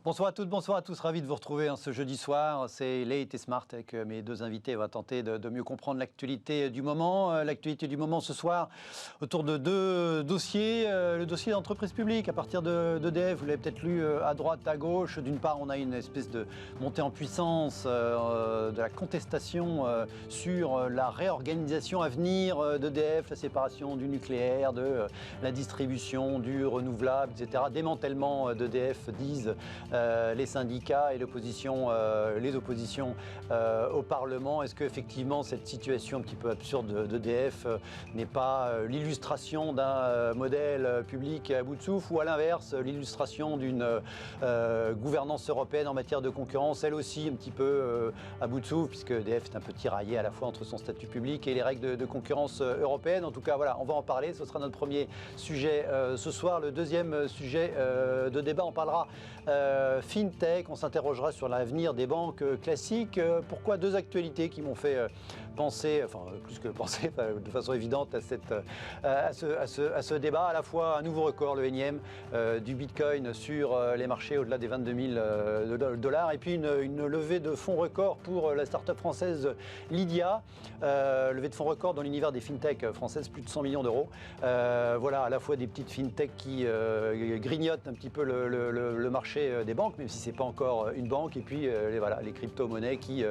Bonsoir à toutes, bonsoir à tous, ravi de vous retrouver ce jeudi soir. C'est Late et Smart avec mes deux invités. On va tenter de mieux comprendre l'actualité du moment. L'actualité du moment ce soir autour de deux dossiers. Le dossier d'entreprise publique à partir d'EDF, vous l'avez peut-être lu à droite, à gauche. D'une part, on a une espèce de montée en puissance de la contestation sur la réorganisation à venir d'EDF, la séparation du nucléaire, de la distribution, du renouvelable, etc. Démantèlement d'EDF, disent les syndicats et l'opposition, les oppositions au Parlement. Est-ce qu'effectivement cette situation un petit peu absurde d'EDF n'est pas l'illustration d'un modèle public à bout de souffle, ou à l'inverse l'illustration d'une gouvernance européenne en matière de concurrence, elle aussi un petit peu à bout de souffle, puisque EDF est un peu tiraillé à la fois entre son statut public et les règles de concurrence européenne. En tout cas, voilà, on va en parler. Ce sera notre premier sujet ce soir. Le deuxième sujet de débat, on parlera FinTech, on s'interrogera sur l'avenir des banques classiques. Pourquoi deux actualités qui m'ont fait penser, enfin plus que penser, de façon évidente à ce débat, à la fois un nouveau record, le énième, du Bitcoin sur les marchés au-delà des 22 000 dollars, et puis une levée de fonds record pour la start-up française Lydia, levée de fonds record dans l'univers des FinTech françaises, plus de 100 millions d'euros. Voilà, à la fois des petites FinTech qui grignotent un petit peu le marché des banques, même si ce n'est pas encore une banque, et puis les crypto-monnaies qui,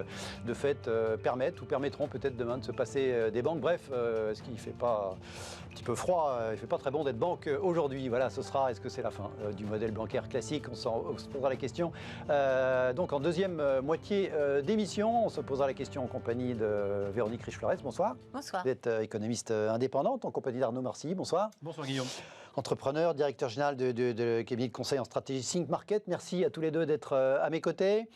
de fait, permettent ou permettront peut-être demain de se passer des banques. Bref, est-ce qu'il ne fait pas un petit peu froid, il ne fait pas très bon d'être banque aujourd'hui? Voilà, ce sera, est-ce que c'est la fin du modèle bancaire classique? On se posera la question. Donc en deuxième moitié d'émission, on se posera la question en compagnie de Véronique Riche-Flores. Bonsoir. Bonsoir. Vous êtes économiste indépendante en compagnie d'Arnaud Marcy. Bonsoir. Bonsoir Guillaume. Entrepreneur, directeur général de cabinet de conseil en stratégie Think Market. Merci à tous les deux d'être à mes côtés.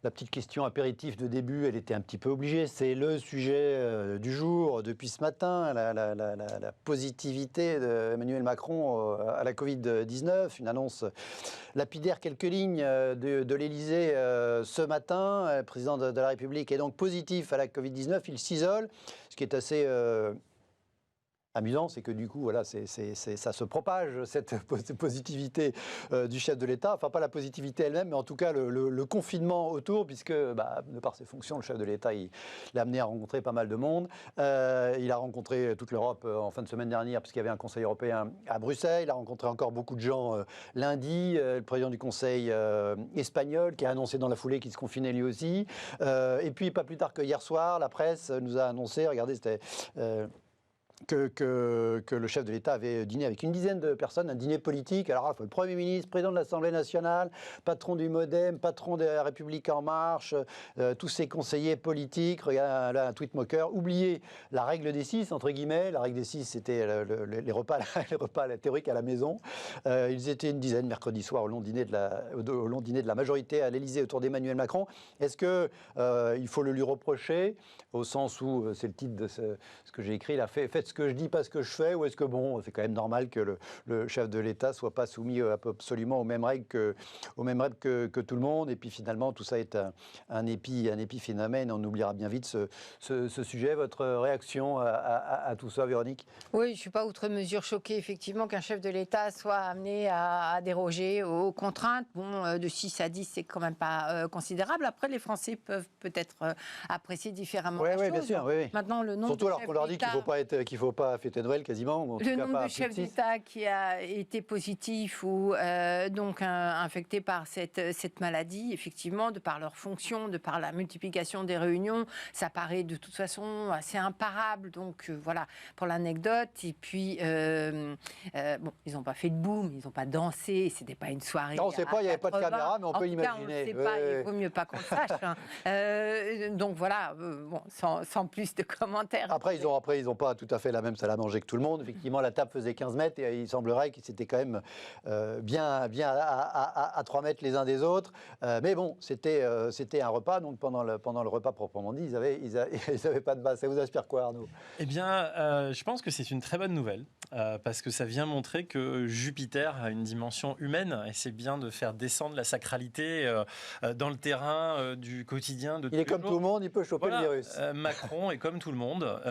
La petite question apéritif de début, elle était un petit peu obligée. C'est le sujet du jour depuis ce matin, la positivité d'Emmanuel Macron à la Covid-19. Une annonce lapidaire, quelques lignes de l'Élysée ce matin. Le président de la République est donc positif à la Covid-19. Il s'isole, ce qui est assez amusant, c'est que du coup, voilà, ça se propage, cette positivité du chef de l'État. Enfin, pas la positivité elle-même, mais en tout cas le confinement autour, puisque, de par ses fonctions, le chef de l'État, il l'a amené à rencontrer pas mal de monde. Il a rencontré toute l'Europe en fin de semaine dernière, puisqu'il y avait un Conseil européen à Bruxelles. Il a rencontré encore beaucoup de gens lundi. Le président du Conseil espagnol, qui a annoncé dans la foulée qu'il se confinait lui aussi. Et puis, pas plus tard que hier soir, la presse nous a annoncé, regardez, c'était que le chef de l'État avait dîné avec une dizaine de personnes, un dîner politique. Alors, le Premier ministre, président de l'Assemblée nationale, patron du MoDem, patron de la République En Marche, tous ses conseillers politiques, regarde là, un tweet moqueur, oubliez la règle des 6, entre guillemets. La règle des 6, c'était les repas théoriques à la maison. Ils étaient une dizaine mercredi soir au long dîner de la majorité à l'Élysée autour d'Emmanuel Macron. Est-ce qu'il faut le lui reprocher, au sens où, c'est le titre de ce que j'ai écrit, là, faites ce que je dis, pas ce que je fais, ou est-ce que, bon, c'est quand même normal que le chef de l'État soit pas soumis absolument aux mêmes règles que tout le monde, et puis finalement, tout ça est un épiphénomène, on oubliera bien vite ce sujet. Votre réaction à tout ça, Véronique? Oui, je ne suis pas outre mesure choquée, effectivement, qu'un chef de l'État soit amené à déroger aux contraintes. Bon, de 6 à 10, c'est quand même pas considérable. Après, les Français peuvent peut-être apprécier différemment la chose. Oui, bien sûr, oui. Maintenant, le nombre surtout alors qu'on leur dit qu'il faut pas fêter Noël quasiment. Le nombre de chefs d'État qui a été positif ou donc infecté par cette maladie, effectivement, de par leur fonction, de par la multiplication des réunions, ça paraît de toute façon assez imparable. Donc voilà, pour l'anecdote. Et puis, bon, ils n'ont pas fait de boum, ils n'ont pas dansé, c'était pas une soirée. Non, on ne sait pas, il n'y avait pas de caméra, mais on peut imaginer. On ne sait pas, il vaut mieux pas qu'on le sache. Donc voilà, bon, sans plus de commentaires. Après, ils n'ont pas tout à fait la même salle à manger que tout le monde. Effectivement, la table faisait 15 mètres et il semblerait qu'ils étaient quand même bien à 3 mètres les uns des autres. Mais bon, c'était un repas. Donc pendant le repas proprement dit, ils avaient pas de base. Ça vous inspire quoi, Arnaud? Eh bien, je pense que c'est une très bonne nouvelle parce que ça vient montrer que Jupiter a une dimension humaine et c'est bien de faire descendre la sacralité dans le terrain du quotidien. Il est comme tout le monde, il peut choper le virus. Macron est comme tout le monde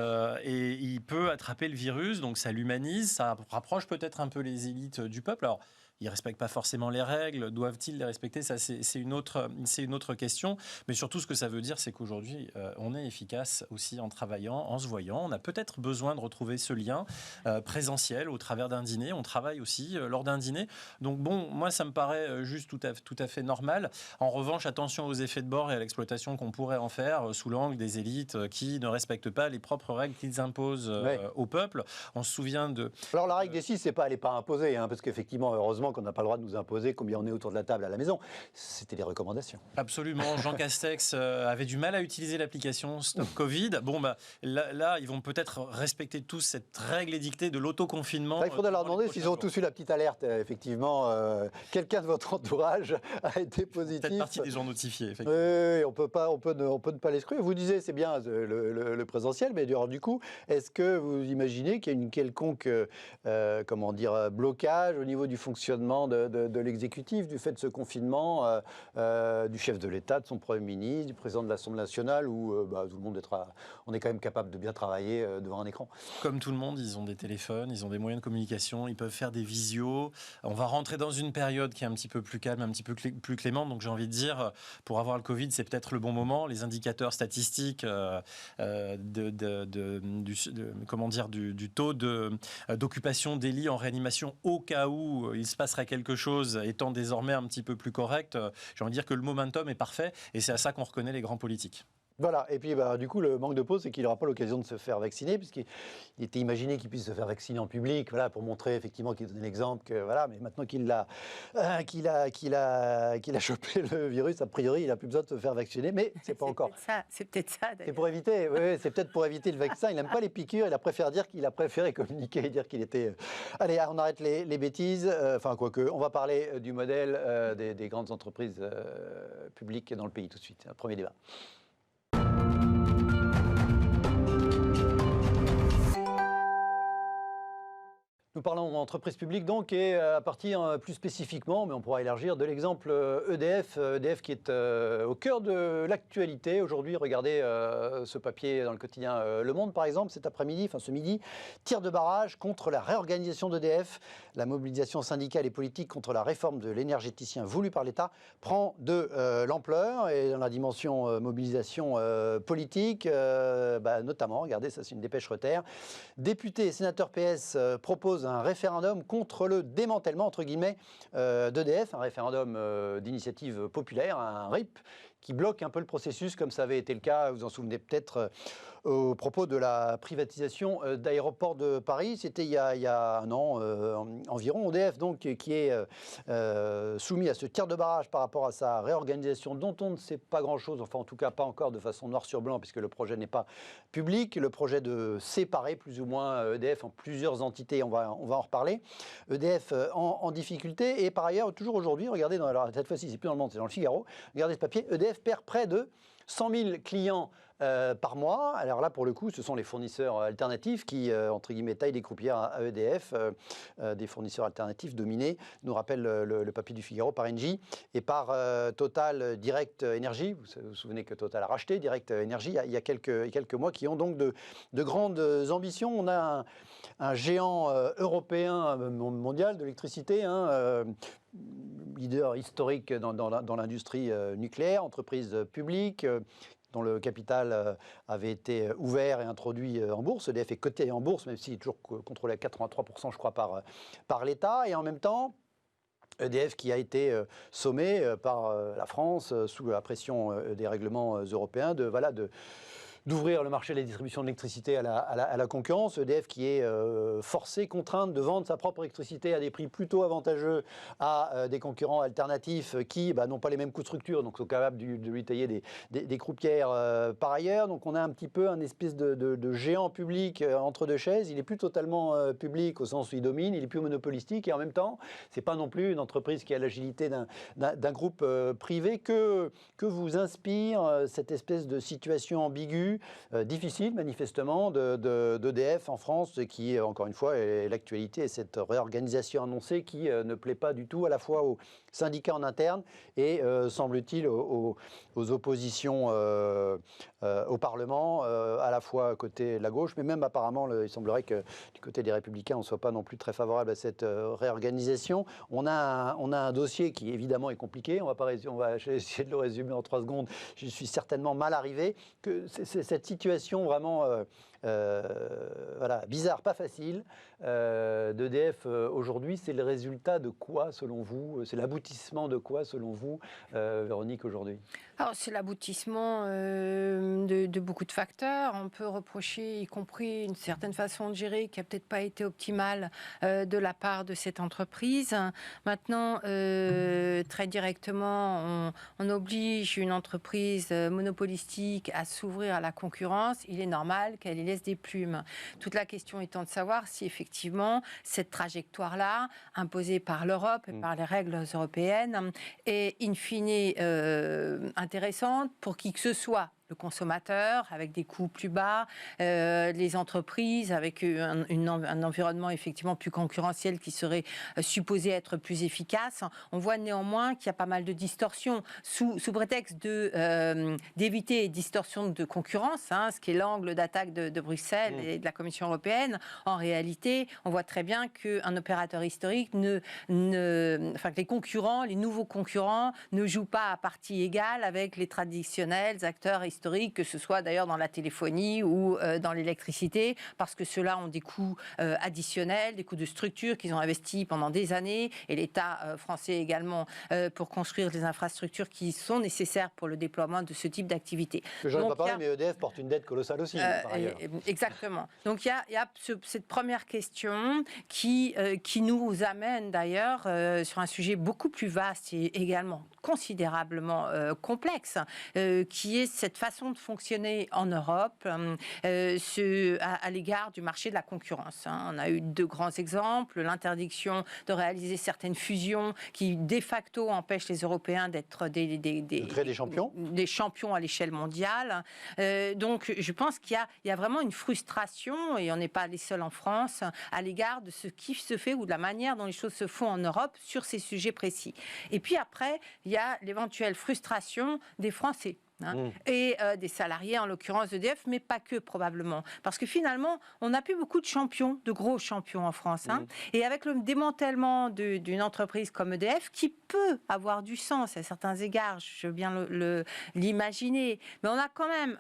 et il peut attraper le virus, donc ça l'humanise, ça rapproche peut-être un peu les élites du peuple. Alors, ils ne respectent pas forcément les règles. Doivent-ils les respecter? Ça, c'est une autre question. Mais surtout, ce que ça veut dire, c'est qu'aujourd'hui, on est efficace aussi en travaillant, en se voyant. On a peut-être besoin de retrouver ce lien présentiel au travers d'un dîner. On travaille aussi lors d'un dîner. Donc bon, moi, ça me paraît juste tout à fait normal. En revanche, attention aux effets de bord et à l'exploitation qu'on pourrait en faire sous l'angle des élites qui ne respectent pas les propres règles qu'ils imposent au peuple. On se souvient de... Alors la règle des 6, elle n'est pas imposée, parce qu'effectivement, heureusement qu'on n'a pas le droit de nous imposer combien on est autour de la table à la maison. C'était des recommandations. Absolument. Jean Castex avait du mal à utiliser l'application Stop Covid. Bon, là, ils vont peut-être respecter tous cette règle édictée de l'autoconfinement. Il faudrait leur demander s'ils ont tous eu la petite alerte. Effectivement, quelqu'un de votre entourage a été positif. Peut-être partie des gens notifiés, effectivement. Oui, on peut ne pas l'exclure. Vous disiez, c'est bien le présentiel, mais du coup, est-ce que vous imaginez qu'il y a une quelconque blocage au niveau du fonctionnement de l'exécutif, du fait de ce confinement, du chef de l'État, de son Premier ministre, du président de l'Assemblée nationale, où tout le monde on est quand même capable de bien travailler devant un écran? Comme tout le monde, ils ont des téléphones, ils ont des moyens de communication, ils peuvent faire des visios. On va rentrer dans une période qui est un petit peu plus calme, un petit peu plus clémente. Donc j'ai envie de dire, pour avoir le Covid, c'est peut-être le bon moment. Les indicateurs statistiques du taux d'occupation des lits en réanimation au cas où il se passerait quelque chose étant désormais un petit peu plus correct, j'ai envie de dire que le momentum est parfait et c'est à ça qu'on reconnaît les grands politiques. Voilà, et puis du coup, le manque de pause, c'est qu'il n'aura pas l'occasion de se faire vacciner, puisqu'il était imaginé qu'il puisse se faire vacciner en public, pour montrer effectivement qu'il donnait l'exemple, mais maintenant qu'il a chopé le virus, a priori, il n'a plus besoin de se faire vacciner, mais c'est pas encore. C'est peut-être ça, d'ailleurs. C'est pour éviter, c'est peut-être pour éviter le vaccin. Il n'aime pas les piqûres, il a préféré communiquer et dire qu'il était... Allez, on arrête les bêtises, quoique, on va parler du modèle des grandes entreprises publiques dans le pays tout de suite. Premier débat. Nous parlons entreprise publique donc, et à partir plus spécifiquement, mais on pourra élargir, de l'exemple EDF. EDF qui est au cœur de l'actualité. Aujourd'hui, regardez ce papier dans le quotidien Le Monde, par exemple, ce midi, tir de barrage contre la réorganisation d'EDF. La mobilisation syndicale et politique contre la réforme de l'énergéticien voulue par l'État prend de l'ampleur, et dans la dimension mobilisation politique, notamment, regardez, ça c'est une dépêche Reuters, députés et sénateurs PS proposent un référendum contre le démantèlement, entre guillemets, d'EDF, un référendum d'initiative populaire, un RIP, qui bloque un peu le processus, comme ça avait été le cas, vous en souvenez peut-être, au propos de la privatisation d'Aéroports de Paris. C'était il y a un an environ. EDF, donc, qui est soumis à ce tir de barrage par rapport à sa réorganisation, dont on ne sait pas grand-chose, enfin en tout cas pas encore de façon noir sur blanc, puisque le projet n'est pas public. Le projet de séparer plus ou moins EDF en plusieurs entités, on va en reparler. EDF en difficulté, et par ailleurs, toujours aujourd'hui, regardez, cette fois-ci, c'est plus dans le Monde, c'est dans le Figaro, regardez ce papier, EDF perd près de 100 000 clients par mois. Alors là, pour le coup, ce sont les fournisseurs alternatifs qui, entre guillemets, taillent des croupières à EDF, des fournisseurs alternatifs dominés, nous rappelle le papier du Figaro, par Engie et par Total Direct Energy. Vous vous souvenez que Total a racheté Direct Energy il y a quelques mois, qui ont donc de grandes ambitions. On a un géant européen mondial de l'électricité, leader historique dans l'industrie nucléaire, entreprise publique, dont le capital avait été ouvert et introduit en bourse. EDF est coté en bourse, même s'il est toujours contrôlé à 83%, je crois, par l'État. Et en même temps, EDF qui a été sommé par la France, sous la pression des règlements européens, d'ouvrir le marché de la distribution de l'électricité à la concurrence. EDF qui est forcé, contrainte de vendre sa propre électricité à des prix plutôt avantageux à des concurrents alternatifs qui n'ont pas les mêmes coûts de structure, donc sont capables de lui tailler des croupières par ailleurs. Donc on a un petit peu un espèce de géant public entre deux chaises. Il n'est plus totalement public au sens où il domine, il est plus monopolistique, et en même temps, c'est pas non plus une entreprise qui a l'agilité d'un groupe privé. Que vous inspire cette espèce de situation ambiguë plus difficile, manifestement, d'EDF en France, qui, encore une fois, est l'actualité et cette réorganisation annoncée qui ne plaît pas du tout à la fois aux syndicats en interne et, semble-t-il, aux oppositions au Parlement, à la fois côté de la gauche, mais même apparemment, il semblerait que du côté des Républicains, on ne soit pas non plus très favorable à cette réorganisation. On a un dossier qui, évidemment, est compliqué. On va essayer de le résumer en 3 secondes. Je suis certainement mal arrivé. C'est cette situation vraiment bizarre, pas facile, d'EDF aujourd'hui. C'est le résultat de quoi, selon vous? C'est l'aboutissement de quoi, selon vous, Véronique, aujourd'hui? Alors, c'est l'aboutissement de beaucoup de facteurs. On peut reprocher, y compris une certaine façon de gérer qui n'a peut-être pas été optimale de la part de cette entreprise. Maintenant, très directement, on oblige une entreprise monopolistique à s'ouvrir à la concurrence. Il est normal qu'elle y laisse des plumes. Toute la question étant de savoir si effectivement cette trajectoire-là, imposée par l'Europe et par les règles européennes, est in fine intéressante pour qui que ce soit. Le consommateur avec des coûts plus bas, les entreprises avec un environnement effectivement plus concurrentiel qui serait supposé être plus efficace. On voit néanmoins qu'il y a pas mal de distorsions sous prétexte d'éviter les distorsions de concurrence, ce qui est l'angle d'attaque de Bruxelles et de la Commission européenne. En réalité, on voit très bien qu'un opérateur historique que les concurrents, les nouveaux concurrents ne jouent pas à partie égale avec les traditionnels acteurs historiques, que ce soit d'ailleurs dans la téléphonie ou dans l'électricité, parce que ceux-là ont des coûts additionnels, des coûts de structure qu'ils ont investis pendant des années, et l'État français également, pour construire les infrastructures qui sont nécessaires pour le déploiement de ce type d'activité. Je n'en ai pas parlé, mais EDF porte une dette colossale aussi, par ailleurs. Exactement. Donc il y a cette première question qui nous amène d'ailleurs sur un sujet beaucoup plus vaste et également considérablement complexe, qui est cette façon de fonctionner en Europe à l'égard du marché de la concurrence. On a eu 2 grands exemples, l'interdiction de réaliser certaines fusions qui de facto empêchent les Européens d'être de créer des champions à l'échelle mondiale. Donc je pense qu'il y a vraiment une frustration, et on n'est pas les seuls en France, à l'égard de ce qui se fait ou de la manière dont les choses se font en Europe sur ces sujets précis. Et puis après, il y a l'éventuelle frustration des Français. Et des salariés, en l'occurrence d'EDF, mais pas que probablement. Parce que finalement, on n'a plus beaucoup de champions, de gros champions en France. Et avec le démantèlement d'une entreprise comme EDF, qui peut avoir du sens à certains égards, je veux bien l'imaginer, mais on a quand même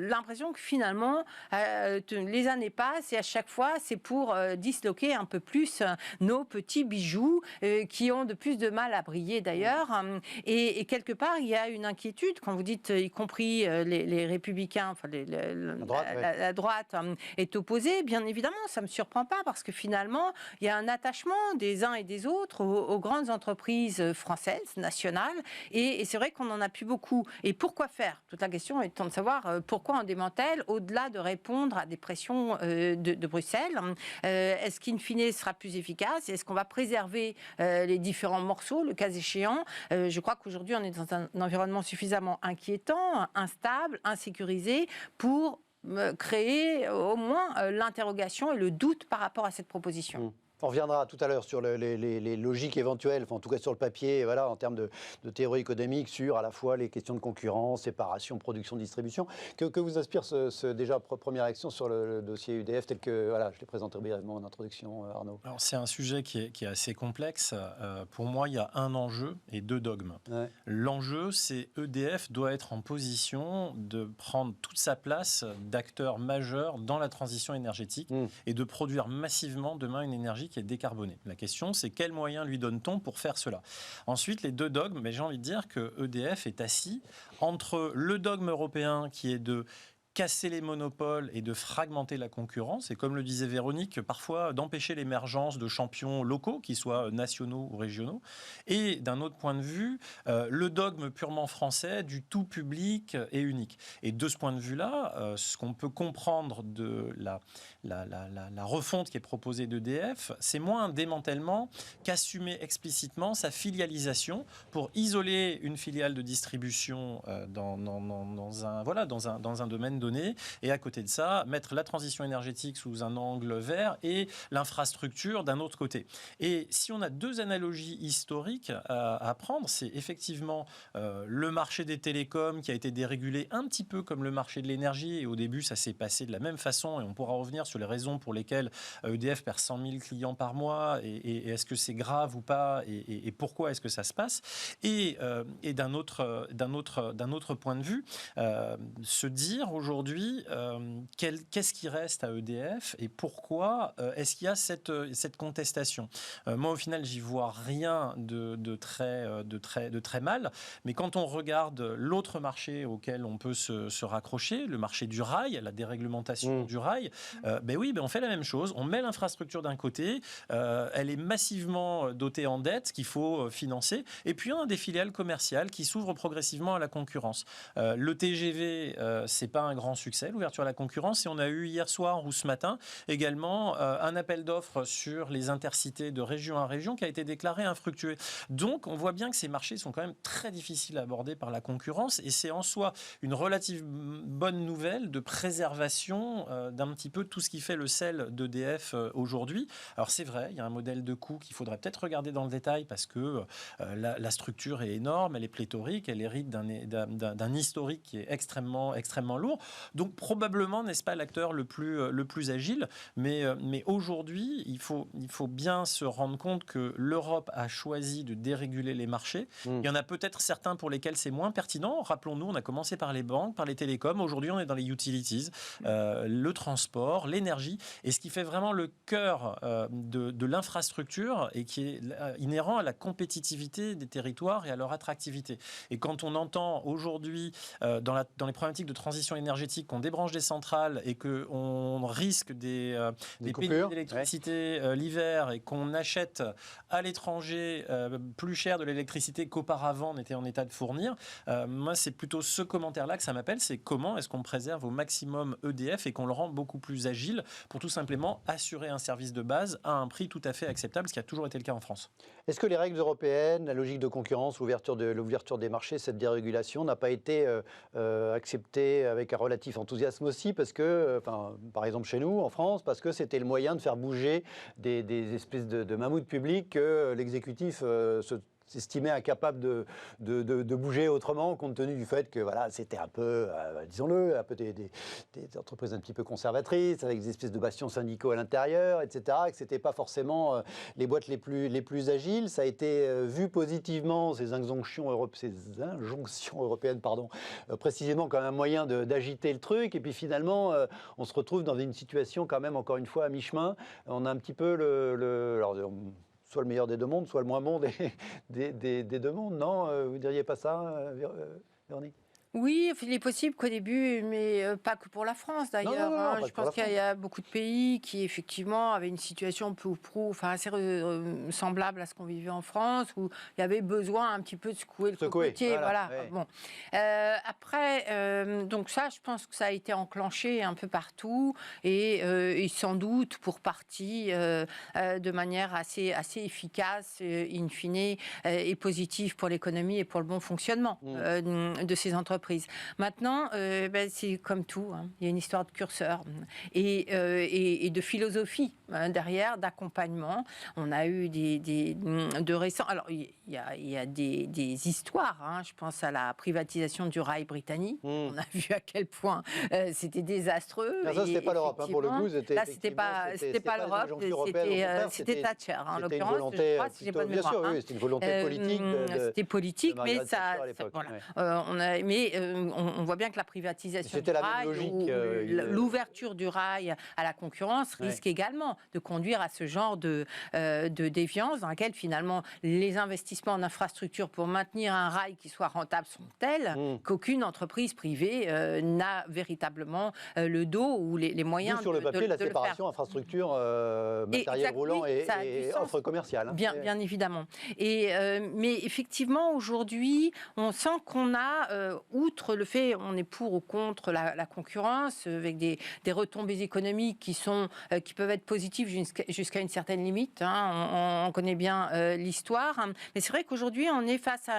l'impression que finalement, les années passent et à chaque fois, c'est pour disloquer un peu plus nos petits bijoux qui ont de plus de mal à briller d'ailleurs. Et quelque part, il y a une inquiétude quand vous dites y compris les républicains, enfin la droite est opposée, bien évidemment, ça ne me surprend pas, parce que finalement, il y a un attachement des uns et des autres aux grandes entreprises françaises, nationales, et c'est vrai qu'on n'en a plus beaucoup. Et pourquoi faire? Toute la question étant de savoir pourquoi on démantèle, au-delà de répondre à des pressions de Bruxelles. Est-ce qu'in fine sera plus efficace? Est-ce qu'on va préserver les différents morceaux, le cas échéant? Je crois qu'aujourd'hui, on est dans un environnement suffisamment inquiétant, instable, insécurisé pour créer au moins l'interrogation et le doute par rapport à cette proposition. On reviendra tout à l'heure sur les logiques éventuelles, enfin, en tout cas sur le papier, voilà, en termes de théorie économique, sur à la fois les questions de concurrence, séparation, production, distribution. Que vous inspire déjà première action sur le dossier UDF tel que je l'ai présenté brièvement en introduction, Arnaud? Alors, c'est un sujet qui est assez complexe. Pour moi, il y a un enjeu et 2 dogmes. Ouais. L'enjeu, c'est EDF doit être en position de prendre toute sa place d'acteur majeur dans la transition énergétique et de produire massivement demain une énergie qui est décarbonée. La question, c'est quels moyens lui donne-t-on pour faire cela? Ensuite, les 2 dogmes, mais j'ai envie de dire que EDF est assis entre le dogme européen qui est de casser les monopoles et de fragmenter la concurrence, et comme le disait Véronique, parfois d'empêcher l'émergence de champions locaux, qu'ils soient nationaux ou régionaux, et d'un autre point de vue, le dogme purement français du tout public et unique. Et de ce point de vue-là, ce qu'on peut comprendre de la refonte qui est proposée d'EDF, c'est moins un démantèlement qu'assumer explicitement sa filialisation pour isoler une filiale de distribution dans un domaine donné, et à côté de ça, mettre la transition énergétique sous un angle vert et l'infrastructure d'un autre côté. Et si on a deux analogies historiques à prendre, c'est effectivement le marché des télécoms qui a été dérégulé un petit peu comme le marché de l'énergie, et au début ça s'est passé de la même façon, et on pourra revenir sur les raisons pour lesquelles EDF perd 100 000 clients par mois, et est-ce que c'est grave ou pas, et pourquoi est-ce que ça se passe, et d'un autre point de vue, se dire aujourd'hui qu'est-ce qui reste à EDF et pourquoi est-ce qu'il y a cette contestation. Moi au final j'y vois rien de très mal, mais quand on regarde l'autre marché auquel on peut se raccrocher, le marché du rail, la déréglementation du rail, on fait la même chose, on met l'infrastructure d'un côté, elle est massivement dotée en dette qu'il faut financer, et puis on a des filiales commerciales qui s'ouvrent progressivement à la concurrence. Le TGV, c'est pas un grand succès, l'ouverture à la concurrence, et on a eu hier soir ou ce matin également un appel d'offres sur les intercités de région à région qui a été déclaré infructueux. Donc on voit bien que ces marchés sont quand même très difficiles à aborder par la concurrence, et c'est en soi une relative bonne nouvelle de préservation d'un petit peu tout ce qui fait le sel d'EDF aujourd'hui. Alors c'est vrai, il y a un modèle de coût qu'il faudrait peut-être regarder dans le détail parce que la structure est énorme, elle est pléthorique, elle hérite d'un historique qui est extrêmement lourd. Donc probablement n'est-ce pas l'acteur le plus agile, mais aujourd'hui il faut bien se rendre compte que l'Europe a choisi de déréguler les marchés. Il y en a peut-être certains pour lesquels c'est moins pertinent. Rappelons-nous, on a commencé par les banques, par les télécoms. Aujourd'hui, on est dans les utilities, le transport, l'énergie. Et ce qui fait vraiment le cœur de l'infrastructure et qui est inhérent à la compétitivité des territoires et à leur attractivité. Et quand on entend aujourd'hui, dans les problématiques de transition énergétique, qu'on débranche des centrales et qu'on risque des pénuries d'électricité l'hiver, et qu'on achète à l'étranger plus cher de l'électricité qu'auparavant on était en état de fournir, moi c'est plutôt ce commentaire-là que ça m'appelle, c'est comment est-ce qu'on préserve au maximum EDF et qu'on le rend beaucoup plus agile pour tout simplement assurer un service de base à un prix tout à fait acceptable, ce qui a toujours été le cas en France. Est-ce que les règles européennes, la logique de concurrence, l'ouverture des marchés, cette dérégulation n'a pas été acceptée avec un relatif enthousiasme aussi, parce que, par exemple chez nous, en France, parce que c'était le moyen de faire bouger des espèces de mammouths publics que l'exécutif s'estimait incapable de bouger autrement, compte tenu du fait que voilà, c'était un peu, disons-le, un peu des entreprises un petit peu conservatrices, avec des espèces de bastions syndicaux à l'intérieur, etc., que ce n'était pas forcément les boîtes les plus agiles. Ça a été vu positivement, ces injonctions européennes, précisément comme un moyen d'agiter le truc. Et puis finalement, on se retrouve dans une situation quand même, encore une fois, à mi-chemin. On a un petit peu soit le meilleur des deux mondes, soit le moins bon des deux mondes, non? Vous diriez pas ça, Véronique? Oui, il est possible qu'au début, mais pas que pour la France d'ailleurs. Non, je pense qu'il y a beaucoup de pays qui effectivement avaient une situation peu ou prou, assez semblable à ce qu'on vivait en France, où il y avait besoin un petit peu de secouer le cocotier. Voilà. Ouais. Bon. Après, donc ça, je pense que ça a été enclenché un peu partout et sans doute pour partie de manière assez efficace, in fine, et positive pour l'économie et pour le bon fonctionnement de ces entreprises. Maintenant, c'est comme tout, hein. Il y a une histoire de curseur et de philosophie derrière, d'accompagnement. On a eu de récents... Alors, il y a des histoires, hein. Je pense à la privatisation du rail britannique. On a vu à quel point c'était désastreux. Non, ça, c'était pas l'Europe, hein, pour le coup. Là, c'était pas l'Europe, c'était Thatcher, en l'ocurrence. Volonté, bien sûr, oui, c'était une volonté politique. C'était politique, mais ça... Voilà. On voit bien que la privatisation du rail ou l'ouverture du rail à la concurrence risque également de conduire à ce genre de déviance dans laquelle finalement les investissements en infrastructure pour maintenir un rail qui soit rentable sont tels qu'aucune entreprise privée n'a véritablement le dos ou les moyens sur le papier, la séparation infrastructure, matériel roulant et offre commerciale. Hein. Bien évidemment. Mais effectivement, aujourd'hui, on sent qu'on a outre le fait, on est pour ou contre la concurrence, avec des retombées économiques qui peuvent être positives jusqu'à une certaine limite. On connaît bien l'histoire. Mais c'est vrai qu'aujourd'hui, on est face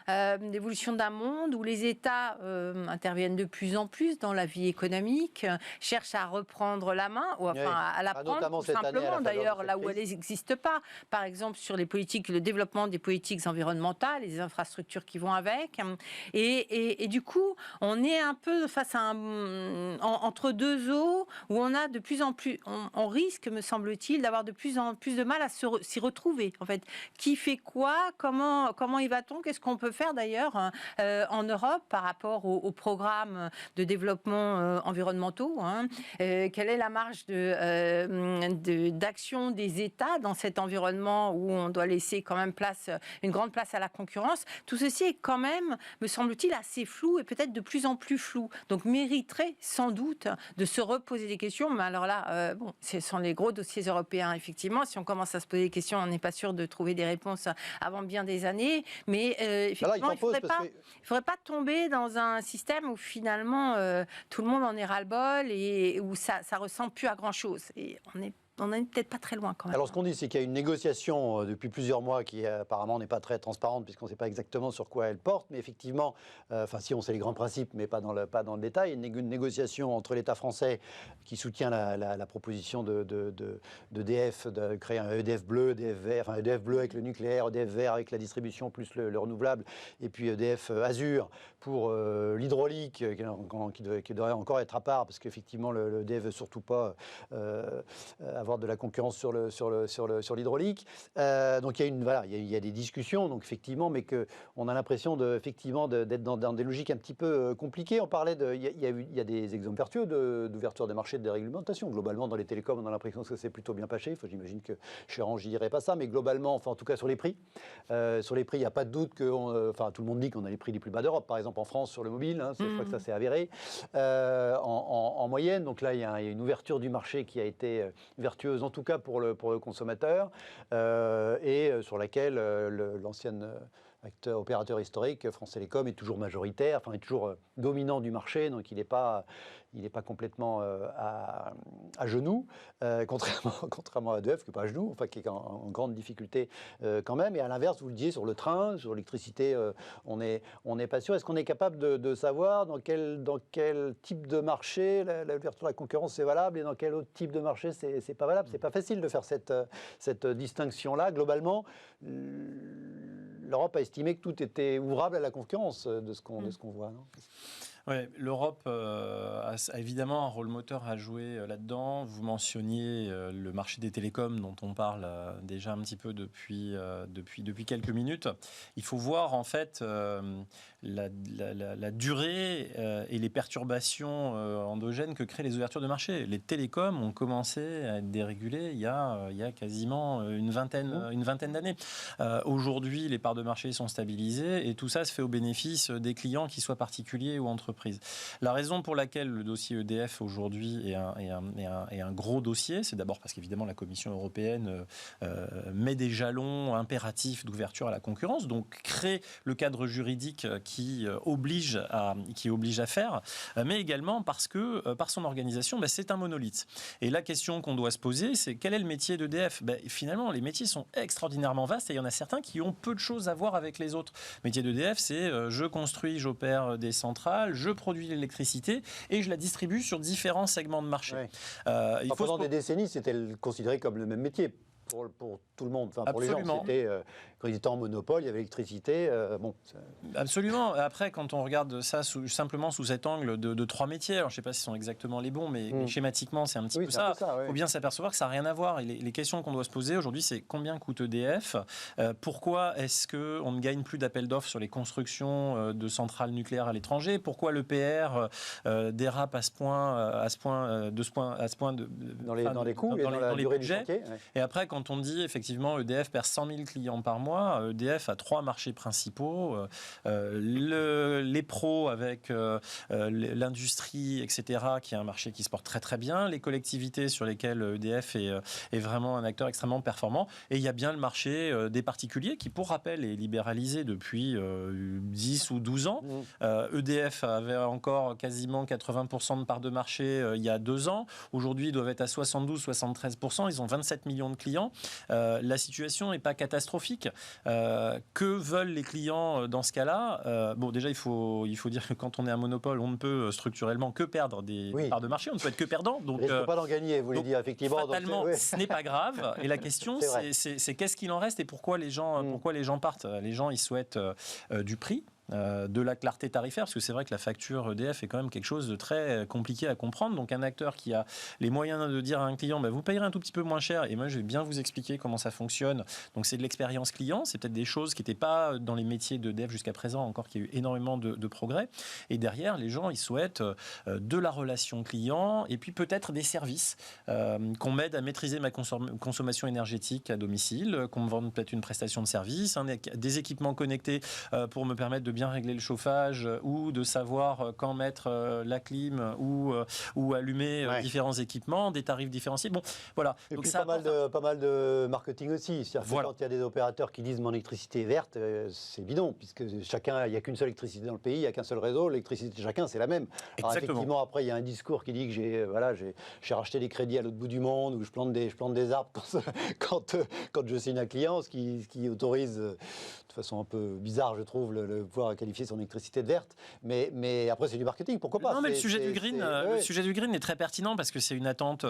à l'évolution d'un monde où les États interviennent de plus en plus dans la vie économique, cherchent à reprendre la main, ou enfin à la prendre tout simplement, d'ailleurs, là où elle n'existe pas. Par exemple, sur les politiques, le développement des politiques environnementales, les infrastructures qui vont avec. Et du coup, on est un peu face à entre deux eaux où on a de plus en plus, on risque, me semble-t-il, d'avoir de plus en plus de mal à s'y retrouver. En fait, qui fait quoi, comment y va-t-on, qu'est-ce qu'on peut faire d'ailleurs en Europe par rapport aux programmes de développement environnementaux. Quelle est la marge d'action des États dans cet environnement où on doit laisser quand même une grande place à la concurrence? Tout ceci est quand même, me semble-t-il, assez flou et peut-être de plus en plus flou. Donc mériterait sans doute de se reposer des questions. Mais alors là, ce sont les gros dossiers européens, effectivement. Si on commence à se poser des questions, on n'est pas sûr de trouver des réponses avant bien des années. Mais effectivement, il ne faudrait pas tomber dans un système où finalement tout le monde en est ras-le-bol et où ça ne ressemble plus à grand-chose. Et on n'est peut-être pas très loin quand même. Alors ce qu'on dit, c'est qu'il y a une négociation depuis plusieurs mois qui apparemment n'est pas très transparente puisqu'on ne sait pas exactement sur quoi elle porte, mais effectivement, si on sait les grands principes, mais pas dans le détail, une négociation entre l'État français qui soutient la proposition d'EDF de créer un EDF bleu, EDF vert, enfin EDF bleu avec le nucléaire, EDF vert avec la distribution plus le renouvelable, et puis EDF Azur pour l'hydraulique qui devrait encore être à part parce qu'effectivement le EDF veut surtout pas avoir de la concurrence sur l'hydraulique. Donc il y a des discussions, donc effectivement, mais qu'on a l'impression d'être dans des logiques un petit peu compliquées. On parlait il y a des exemples vertueux d'ouverture des marchés, de déréglementation. Globalement, dans les télécoms, on a l'impression que ça s'est plutôt bien passé. J'imagine que chez Orange, je dirais pas ça, mais globalement, enfin en tout cas sur les prix, il n'y a pas de doute que, tout le monde dit qu'on a les prix les plus bas d'Europe. Par exemple, en France, sur le mobile, je crois que ça s'est avéré en moyenne. Donc là, il y a une ouverture du marché qui a été vertueuse, en tout cas pour le consommateur, et sur laquelle l'ancienne opérateur historique, France Télécom, est toujours majoritaire, est toujours dominant du marché, donc il n'est pas complètement à genoux, contrairement à EDF, qui n'est pas à genoux, qui est en grande difficulté quand même. Et à l'inverse, vous le disiez, sur le train, sur l'électricité, on n'est pas sûr. Est-ce qu'on est capable de savoir dans quel type de marché l'ouverture de la concurrence c'est valable et dans quel autre type de marché c'est pas valable? C'est pas facile de faire cette distinction-là. Globalement, l'Europe a estimé que tout était ouvrable à la concurrence de ce qu'on voit. Non ? Oui, l'Europe a évidemment un rôle moteur à jouer là-dedans. Vous mentionniez le marché des télécoms dont on parle déjà un petit peu depuis quelques minutes. Il faut voir en fait la durée et les perturbations endogènes que créent les ouvertures de marché. Les télécoms ont commencé à être dérégulés il y a quasiment une vingtaine d'années. Aujourd'hui, les parts de marché sont stabilisées et tout ça se fait au bénéfice des clients, qu'ils soient particuliers ou entreprises. La raison pour laquelle le dossier EDF aujourd'hui est un gros dossier, c'est d'abord parce qu'évidemment la Commission européenne met des jalons impératifs d'ouverture à la concurrence, donc crée le cadre juridique qui oblige à faire, mais également parce que par son organisation, c'est un monolithe. Et la question qu'on doit se poser, c'est quel est le métier d'EDF ? Finalement, les métiers sont extraordinairement vastes et il y en a certains qui ont peu de choses à voir avec les autres. Le métier d'EDF, c'est je construis, j'opère des centrales, je produis l'électricité et je la distribue sur différents segments de marché. Ouais. Pendant des décennies, c'était considéré comme le même métier. Pour tout le monde, pour les gens, c'était quand ils étaient en monopole, il y avait l'électricité. Absolument. Après, quand on regarde ça simplement sous cet angle de trois métiers, alors je ne sais pas si ce sont exactement les bons, mais schématiquement, c'est un petit peu ça. Il faut bien s'apercevoir que ça n'a rien à voir. Et les questions qu'on doit se poser aujourd'hui, c'est combien coûte EDF ? Pourquoi est-ce qu'on ne gagne plus d'appels d'offres sur les constructions de centrales nucléaires à l'étranger ? Pourquoi l'EPR dérape à ce point dans les coûts et dans la durée du chantier ? Et après, quand quand on dit effectivement EDF perd 100 000 clients par mois, EDF a 3 marchés principaux, les pros avec l'industrie, etc., qui est un marché qui se porte très très bien, les collectivités sur lesquelles EDF est vraiment un acteur extrêmement performant, et il y a bien le marché des particuliers qui, pour rappel, est libéralisé depuis 10 ou 12 ans. EDF avait encore quasiment 80% de parts de marché il y a 2 ans. Aujourd'hui, ils doivent être à 72-73%. Ils ont 27 millions de clients. La situation n'est pas catastrophique. Que veulent les clients dans ce cas-là? Bon, déjà, il faut dire que quand on est un monopole, on ne peut structurellement que perdre des parts de marché. On ne peut être que perdant. Donc, il ne faut pas d'en gagner, vous voulez dire, effectivement. Fatalement, ce n'est pas grave. Et la question, c'est qu'est-ce qu'il en reste et pourquoi les gens partent? Les gens, ils souhaitent du prix. De la clarté tarifaire, parce que c'est vrai que la facture EDF est quand même quelque chose de très compliqué à comprendre. Donc un acteur qui a les moyens de dire à un client, vous payerez un tout petit peu moins cher, et moi je vais bien vous expliquer comment ça fonctionne. Donc c'est de l'expérience client, c'est peut-être des choses qui n'étaient pas dans les métiers d'EDF jusqu'à présent, encore qu'il y a eu énormément de progrès. Et derrière, les gens, ils souhaitent de la relation client, et puis peut-être des services, qu'on m'aide à maîtriser ma consommation énergétique à domicile, qu'on me vende peut-être une prestation de service, des équipements connectés pour me permettre de bien régler le chauffage ou de savoir quand mettre la clim ou allumer différents équipements, des tarifs différenciés. Bon, voilà. Et donc puis ça pas mal de marketing aussi. C'est-à-dire que quand il y a des opérateurs qui disent mon électricité est verte, c'est bidon, puisque il n'y a qu'une seule électricité dans le pays, il n'y a qu'un seul réseau, l'électricité de chacun, c'est la même. Alors effectivement, après, il y a un discours qui dit que j'ai racheté des crédits à l'autre bout du monde, ou je plante des arbres quand je signe un client, ce qui autorise, de façon un peu bizarre, je trouve, le pouvoir qualifier son électricité de verte. Mais après, c'est du marketing, pourquoi pas? Non, mais le sujet du green est très pertinent parce que c'est une attente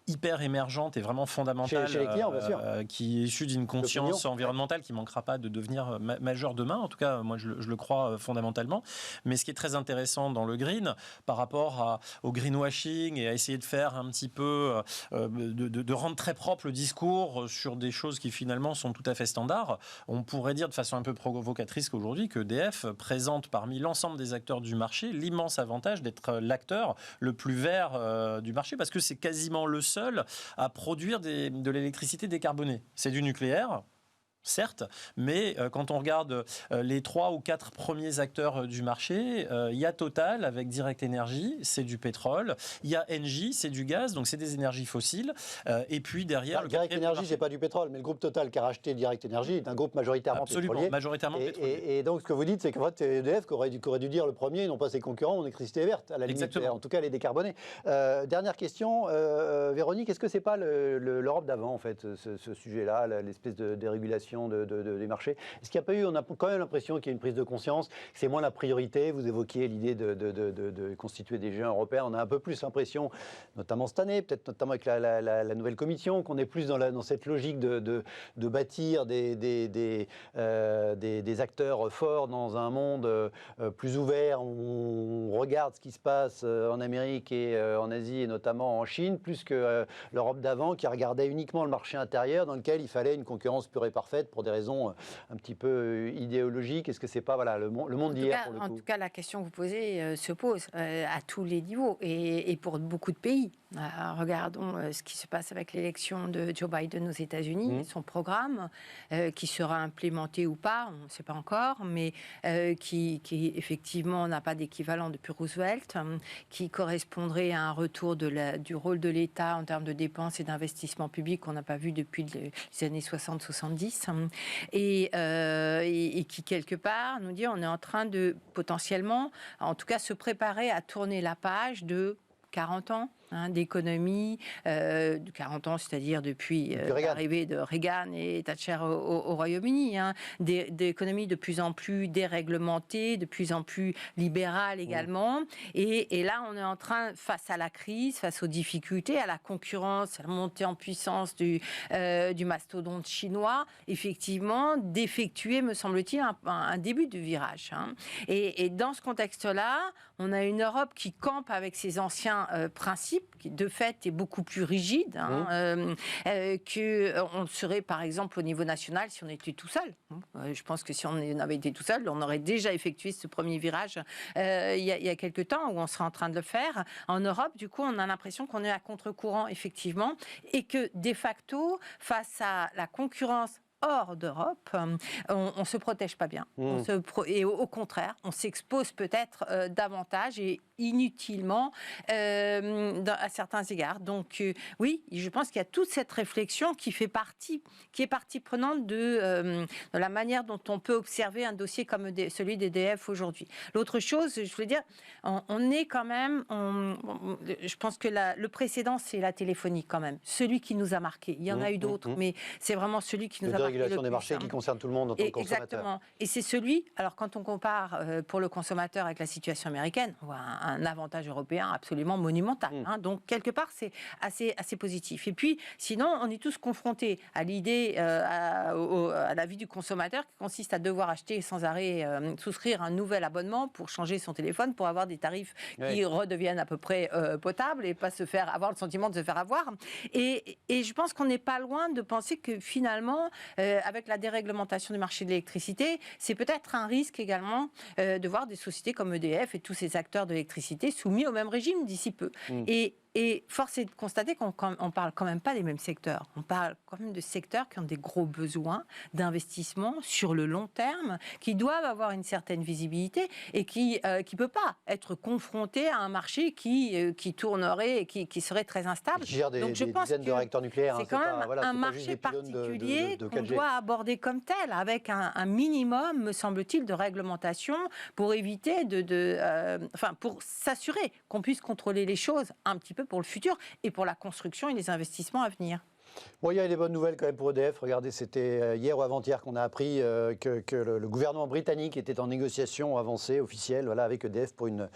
hyper émergente et vraiment fondamentale chez les clients, bien sûr. Qui est issue d'une conscience environnementale qui ne manquera pas de devenir majeure demain. En tout cas, moi, je le crois fondamentalement. Mais ce qui est très intéressant dans le green, par rapport au greenwashing et à essayer de faire un petit peu, de rendre très propre le discours sur des choses qui finalement sont tout à fait standards, on pourrait dire de façon un peu provocatrice qu'aujourd'hui, que EDF présente parmi l'ensemble des acteurs du marché l'immense avantage d'être l'acteur le plus vert du marché, parce que c'est quasiment le seul à produire de l'électricité décarbonée. C'est du nucléaire, certes, mais quand on regarde les 3 ou 4 premiers acteurs du marché, il y a Total avec Direct Energy, c'est du pétrole, il y a Engie, c'est du gaz, donc c'est des énergies fossiles, et puis derrière... Direct Energy, c'est pas du pétrole, mais le groupe Total qui a racheté Direct Energy est un groupe majoritairement pétrolier. Majoritairement pétrolier. Et donc, ce que vous dites, c'est qu'en fait, EDF qui aurait dû dire le premier, non pas ses concurrents, mon électricité est verte, à la limite, en tout cas, elle est décarbonée. Dernière question, Véronique, est-ce que c'est pas l'Europe d'avant, en fait, ce sujet-là, l'espèce de dérégulation des marchés? Est-ce qu'il n'y a pas eu, on a quand même l'impression qu'il y a une prise de conscience, que c'est moins la priorité? Vous évoquiez l'idée de constituer des géants européens. On a un peu plus l'impression, notamment cette année, peut-être notamment avec la nouvelle commission, qu'on est plus dans cette logique de bâtir des acteurs forts dans un monde plus ouvert. On regarde ce qui se passe en Amérique et en Asie, et notamment en Chine, plus que l'Europe d'avant, qui regardait uniquement le marché intérieur, dans lequel il fallait une concurrence pure et parfaite pour des raisons un petit peu idéologiques. Est-ce que c'est pas le monde d'hier pour le coup? En tout cas, la question que vous posez se pose à tous les niveaux et pour beaucoup de pays. Regardons ce qui se passe avec l'élection de Joe Biden aux États-Unis, son programme qui sera implémenté ou pas, on ne sait pas encore, mais qui effectivement n'a pas d'équivalent depuis Roosevelt, qui correspondrait à un retour du rôle de l'État en termes de dépenses et d'investissements publics qu'on n'a pas vu depuis les années 60-70, et qui, quelque part, nous dit on est en train de potentiellement, en tout cas, se préparer à tourner la page de 40 ans d'économie, de 40 ans, c'est-à-dire depuis l'arrivée de Reagan et Thatcher au Royaume-Uni, d'économie de plus en plus déréglementée, de plus en plus libérale également. Et là, on est en train, face à la crise, face aux difficultés, à la concurrence, à la montée en puissance du mastodonte chinois, effectivement, d'effectuer, me semble-t-il, un début de virage. Et dans ce contexte-là, on a une Europe qui campe avec ses anciens principes, principe, qui de fait est beaucoup plus rigide qu'on serait par exemple au niveau national si on était tout seul. Je pense que si on avait été tout seul, on aurait déjà effectué ce premier virage il y a quelques temps, où on serait en train de le faire. En Europe, du coup, on a l'impression qu'on est à contre-courant, effectivement, et que de facto, face à la concurrence hors d'Europe, on ne se protège pas bien. Et au contraire, on s'expose peut-être davantage et inutilement à certains égards. Donc oui, je pense qu'il y a toute cette réflexion qui est partie prenante de la manière dont on peut observer un dossier comme celui d'EDF aujourd'hui. L'autre chose, je voulais dire, on est quand même, je pense que le précédent, c'est la téléphonie quand même, celui qui nous a marqué. Il y en a eu d'autres, mais c'est vraiment celui qui nous a marqué. Régulation des marchés qui concerne tout le monde en tant que consommateur. Exactement. Et c'est celui, alors quand on compare pour le consommateur avec la situation américaine, on voit un avantage européen absolument monumental. Donc quelque part, c'est assez positif. Et puis, sinon, on est tous confrontés à l'idée, à la vie du consommateur qui consiste à devoir acheter sans arrêt, souscrire un nouvel abonnement pour changer son téléphone, pour avoir des tarifs qui redeviennent à peu près potables et pas avoir le sentiment de se faire avoir. Et je pense qu'on n'est pas loin de penser que finalement, avec la déréglementation du marché de l'électricité, c'est peut-être un risque également de voir des sociétés comme EDF et tous ces acteurs de l'électricité soumis au même régime d'ici peu. Et force est de constater qu'on ne parle quand même pas des mêmes secteurs. On parle quand même de secteurs qui ont des gros besoins d'investissement sur le long terme, qui doivent avoir une certaine visibilité et qui ne peut pas être confronté à un marché qui tournerait et qui serait très instable. Qui gère des dizaines de réacteurs nucléaires. C'est quand même un marché particulier qu'on doit aborder comme tel, avec un minimum, me semble-t-il, de réglementation pour éviter pour s'assurer qu'on puisse contrôler les choses un petit peu pour le futur et pour la construction et les investissements à venir. Bon, il y a des bonnes nouvelles quand même pour EDF. Regardez, c'était hier ou avant-hier qu'on a appris que le gouvernement britannique était en négociation avancée, officielle, avec EDF pour une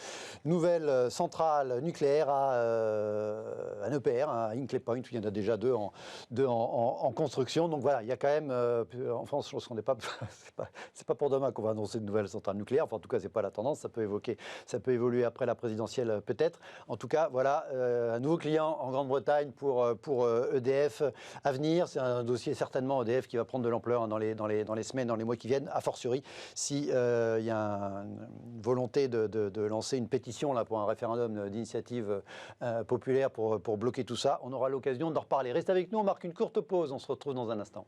nouvelle centrale nucléaire un EPR, à Hinkley Point. Il y en a déjà deux en construction. Donc voilà, il y a quand même, en France, je pense qu'on n'est pas, c'est pas pour demain qu'on va annoncer une nouvelle centrale nucléaire. Enfin, en tout cas, c'est pas la tendance. Ça peut évoluer après la présidentielle peut-être. En tout cas, voilà, un nouveau client en Grande-Bretagne pour EDF. À venir, c'est un dossier certainement EDF qui va prendre de l'ampleur dans les semaines, dans les mois qui viennent, a fortiori si il y a une volonté de lancer une pétition là, pour un référendum d'initiative populaire pour bloquer tout ça. On aura l'occasion d'en reparler. Restez avec nous, on marque une courte pause, on se retrouve dans un instant.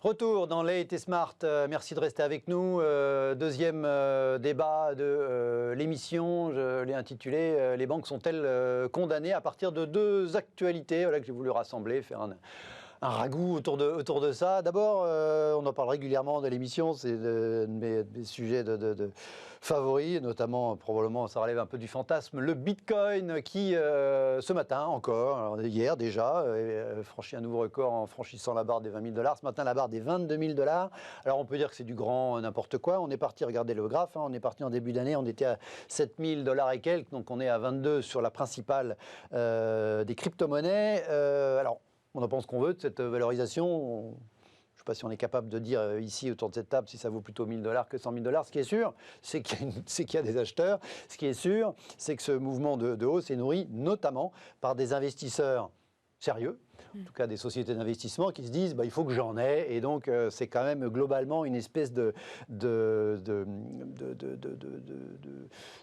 Retour dans Late et Smart, merci de rester avec nous. Deuxième débat de l'émission, je l'ai intitulé « Les banques sont-elles condamnées ?» à partir de deux actualités que j'ai voulu rassembler, faire un ragoût autour de ça. D'abord, on en parle régulièrement dans l'émission, c'est de mes sujets de favoris, notamment, probablement, ça relève un peu du fantasme, le Bitcoin qui, ce matin encore, alors hier déjà, franchit un nouveau record en franchissant la barre des 20 000 $. Ce matin, la barre des 22 000 $. Alors, on peut dire que c'est du grand n'importe quoi. On est parti, regardez le graphe, on est parti en début d'année, on était à 7 000 $ et quelques, donc on est à 22 sur la principale des crypto-monnaies. Alors, on en pense qu'on veut de cette valorisation. Je ne sais pas si on est capable de dire ici, autour de cette table, si ça vaut plutôt 1 000 $ que 100 000 $. Ce qui est sûr, c'est qu'il y a des acheteurs. Ce qui est sûr, c'est que ce mouvement de hausse est nourri notamment par des investisseurs sérieux, en tout cas des sociétés d'investissement qui se disent il faut que j'en ai, et donc c'est quand même globalement une espèce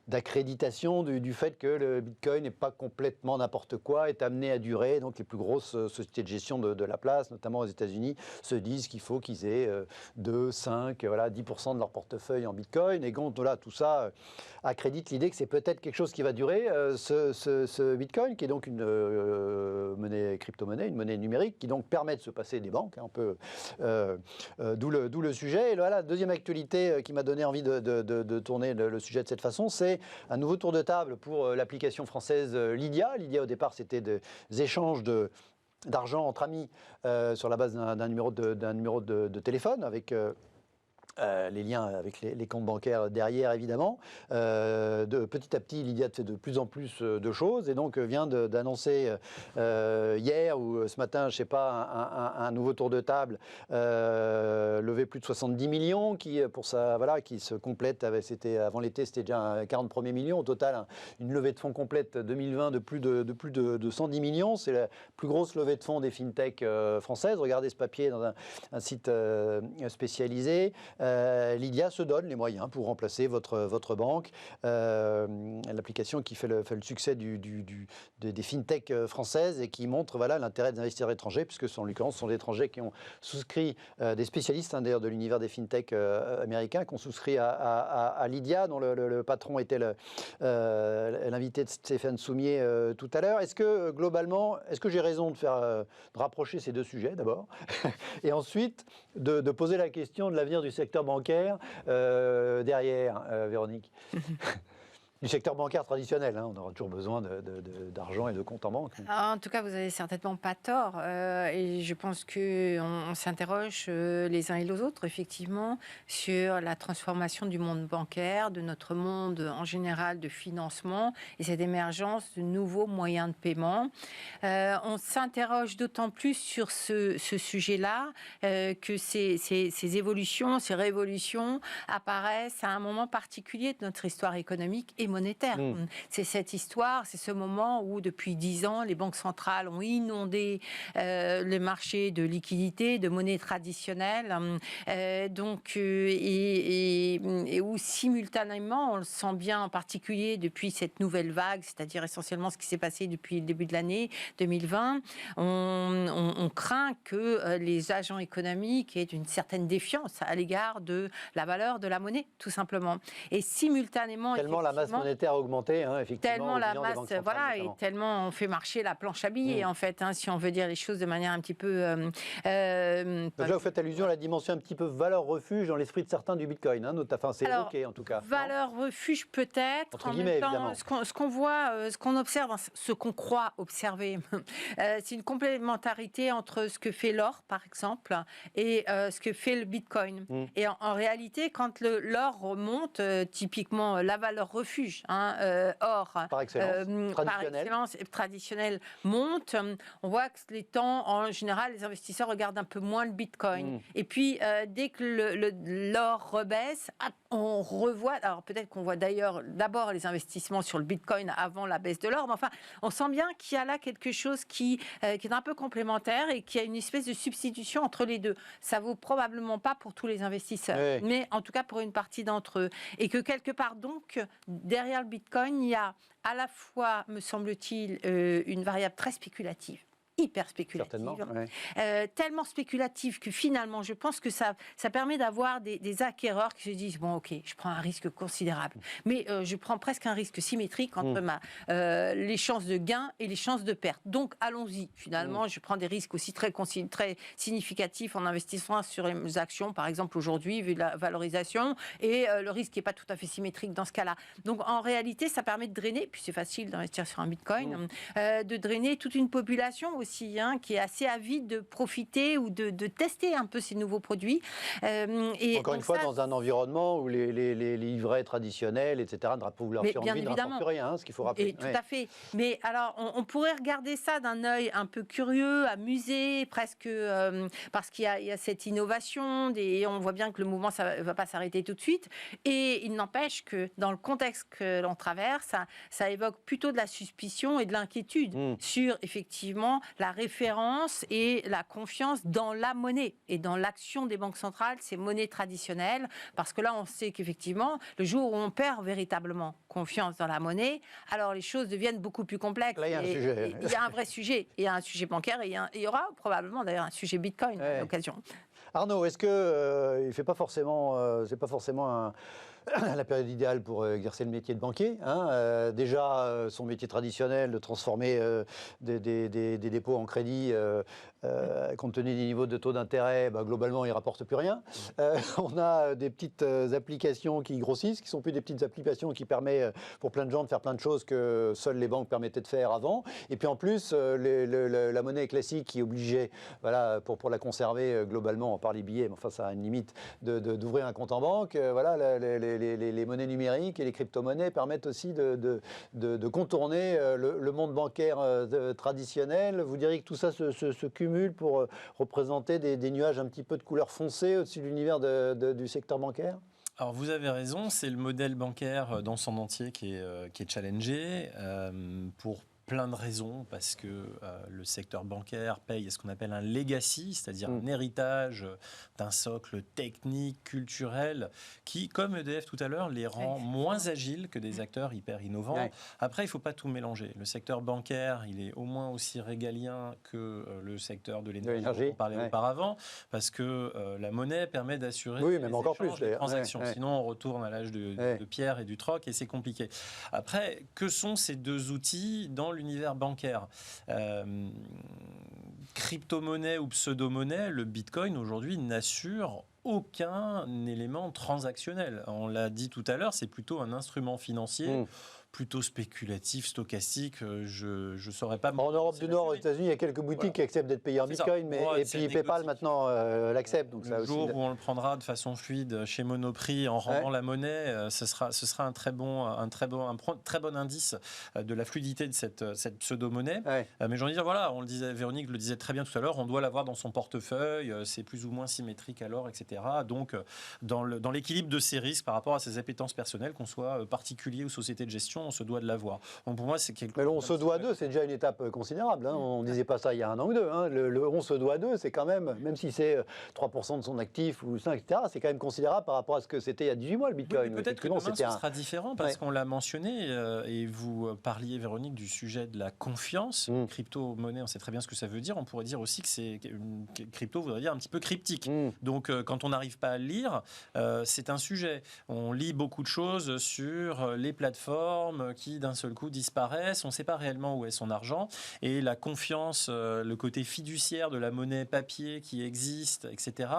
d'accréditation du fait que le Bitcoin n'est pas complètement n'importe quoi, est amené à durer. Donc les plus grosses sociétés de gestion de la place, notamment aux États-Unis, se disent qu'il faut qu'ils aient 2, 5, 10% de leur portefeuille en Bitcoin, et donc tout ça accrédite l'idée que c'est peut-être quelque chose qui va durer. Ce Bitcoin, qui est donc une crypto-monnaie, une monnaie numérique, qui donc permet de se passer des banques, d'où le sujet. Et voilà, deuxième actualité qui m'a donné envie de tourner le sujet de cette façon, c'est un nouveau tour de table pour l'application française Lydia. Lydia, au départ, c'était des échanges d'argent entre amis sur la base d'un numéro de téléphone avec les liens avec les comptes bancaires derrière, évidemment. Petit à petit, Lydia fait de plus en plus de choses et donc vient d'annoncer hier ou ce matin, je ne sais pas, un nouveau tour de table, levé plus de 70 millions qui se complète. C'était avant l'été, c'était déjà 40 premiers millions. Au total, une levée de fonds complète 2020 de plus de 110 millions. C'est la plus grosse levée de fonds des fintech françaises. Regardez ce papier dans un site spécialisé. Lydia se donne les moyens pour remplacer votre banque. L'application qui fait le succès des fintech françaises et qui montre l'intérêt des investisseurs étrangers, puisque en l'occurrence, ce sont des étrangers qui ont souscrit, des spécialistes d'ailleurs de l'univers des fintech américains, qui ont souscrit à Lydia, dont le patron était l'invité de Stéphane Soumier tout à l'heure. Est-ce que globalement, j'ai raison de rapprocher ces deux sujets d'abord et ensuite de poser la question de l'avenir du secteur bancaire derrière, Véronique? Du secteur bancaire traditionnel, on aura toujours besoin d'argent et de comptes en banque. En tout cas, vous n'avez certainement pas tort. Et je pense qu'on s'interroge les uns et les autres, effectivement, sur la transformation du monde bancaire, de notre monde en général de financement et cette émergence de nouveaux moyens de paiement. On s'interroge d'autant plus sur ce sujet-là que ces évolutions, ces révolutions apparaissent à un moment particulier de notre histoire économique et monétaire. C'est cette histoire, c'est ce moment où depuis 10 ans, les banques centrales ont inondé les marchés de liquidités, de monnaie traditionnelle, et où simultanément, on le sent bien en particulier depuis cette nouvelle vague, c'est-à-dire essentiellement ce qui s'est passé depuis le début de l'année 2020, on craint que les agents économiques aient une certaine défiance à l'égard de la valeur de la monnaie, tout simplement. Et simultanément, tellement la masse monétaire a augmenté, effectivement. Tellement la masse, et tellement on fait marcher la planche à billets, en fait, si on veut dire les choses de manière un petit peu... Donc là, vous faites allusion à la dimension un petit peu valeur-refuge dans l'esprit de certains du Bitcoin, enfin, c'est évoqué en tout cas. Valeur-refuge peut-être, entre guillemets, évidemment. Ce qu'on voit, ce qu'on observe, ce qu'on croit observer, c'est une complémentarité entre ce que fait l'or, par exemple, et ce que fait le Bitcoin. Et en réalité, quand l'or remonte, typiquement la valeur refuge, or, par excellence, traditionnel monte, on voit que les temps, en général, les investisseurs regardent un peu moins le Bitcoin. Et puis, dès que l'or rebaisse, on revoit, alors peut-être qu'on voit d'ailleurs d'abord les investissements sur le Bitcoin avant la baisse de l'or, mais enfin, on sent bien qu'il y a là quelque chose qui est un peu complémentaire et qu'il y a une espèce de substitution entre les deux. Ça vaut probablement pas pour tous les investisseurs, mais en tout cas pour une partie d'entre eux. Et que quelque part donc, derrière le Bitcoin, il y a à la fois, me semble-t-il, une variable très spéculative, hyper spéculative, tellement spéculative que finalement, je pense que ça permet d'avoir des acquéreurs qui se disent, bon ok, je prends un risque considérable, mais je prends presque un risque symétrique entre les chances de gain et les chances de perte. Donc allons-y, finalement, je prends des risques aussi très significatifs en investissant sur les actions, par exemple aujourd'hui, vu la valorisation, et le risque n'est pas tout à fait symétrique dans ce cas-là. Donc en réalité, ça permet de drainer, puis c'est facile d'investir sur un Bitcoin, de drainer toute une population aussi, qui est assez avide de profiter ou de tester un peu ces nouveaux produits. Et encore une fois, dans un environnement où les livrets traditionnels, etc., ne rapportent leur survie, ne rapportent plus rien, ce qu'il faut rappeler. Tout à fait. Mais alors, on pourrait regarder ça d'un œil un peu curieux, amusé, presque, parce qu'il y a cette innovation, et on voit bien que le mouvement, ça ne va pas s'arrêter tout de suite. Et il n'empêche que dans le contexte que l'on traverse, ça évoque plutôt de la suspicion et de l'inquiétude sur, effectivement, la référence et la confiance dans la monnaie et dans l'action des banques centrales, ces monnaies traditionnelles, parce que là, on sait qu'effectivement, le jour où on perd véritablement confiance dans la monnaie, alors les choses deviennent beaucoup plus complexes. Là, il y a un sujet. Il y a un vrai sujet. Il y a un sujet bancaire et il y aura probablement d'ailleurs un sujet Bitcoin à l'occasion. Arnaud, est-ce que c'est pas forcément la période idéale pour exercer le métier de banquier. Déjà, son métier traditionnel de transformer des dépôts en crédit, compte tenu des niveaux de taux d'intérêt, globalement, il ne rapporte plus rien. On a des petites applications qui grossissent, qui ne sont plus des petites applications qui permettent pour plein de gens de faire plein de choses que seules les banques permettaient de faire avant. Et puis en plus, la monnaie classique qui obligeait, voilà, pour la conserver globalement, on parle des billets, mais enfin ça a une limite, d'ouvrir un compte en banque. Voilà, les monnaies numériques et les crypto-monnaies permettent aussi de contourner le monde bancaire traditionnel. Vous diriez que tout ça se cumule pour représenter des nuages un petit peu de couleur foncée au-dessus de l'univers du secteur bancaire? Alors vous avez raison, c'est le modèle bancaire dans son entier qui est challengé pour plein de raisons, parce que le secteur bancaire paye ce qu'on appelle un legacy, c'est-à-dire un héritage d'un socle technique, culturel, qui, comme EDF tout à l'heure, les rend moins agiles que des acteurs hyper innovants. Ouais. Après, il ne faut pas tout mélanger. Le secteur bancaire, il est au moins aussi régalien que le secteur de l'énergie dont on parlait auparavant, parce que la monnaie permet d'assurer même encore plus, les transactions. Sinon, on retourne à l'âge de pierre et du troc, et c'est compliqué. Après, que sont ces deux outils dans l'univers bancaire? Crypto-monnaie ou pseudo-monnaie, le Bitcoin aujourd'hui n'assure aucun élément transactionnel. On l'a dit tout à l'heure, c'est plutôt un instrument financier. Plutôt spéculatif, stochastique, je ne saurais pas... En Europe du Nord, aux États-unis, il y a quelques boutiques qui acceptent d'être payées en Bitcoin, et puis PayPal maintenant l'accepte. Donc le jour où on le prendra de façon fluide chez Monoprix en rendant la monnaie, ce sera un très bon indice de la fluidité de cette pseudo-monnaie. Mais j'ai envie de dire, voilà, Véronique le disait très bien tout à l'heure, on doit l'avoir dans son portefeuille, c'est plus ou moins symétrique alors, etc. Donc, dans l'équilibre de ces risques par rapport à ses appétences personnelles, qu'on soit particulier ou société de gestion, on se doit de l'avoir. Donc pour moi, c'est quelque chose. Mais on se doit d'eux, c'est déjà une étape considérable. On ne disait pas ça il y a un an ou deux. Le on se doit d'eux, c'est quand même si c'est 3% de son actif ou 5, etc., c'est quand même considérable par rapport à ce que c'était il y a 18 mois le Bitcoin. Oui, peut-être que demain, ce sera différent parce qu'on l'a mentionné et vous parliez, Véronique, du sujet de la confiance. Crypto-monnaie, on sait très bien ce que ça veut dire. On pourrait dire aussi que crypto voudrait dire un petit peu cryptique. Donc quand on n'arrive pas à le lire, c'est un sujet. On lit beaucoup de choses sur les plateformes qui d'un seul coup disparaissent, on ne sait pas réellement où est son argent, et la confiance, le côté fiduciaire de la monnaie papier qui existe, etc.,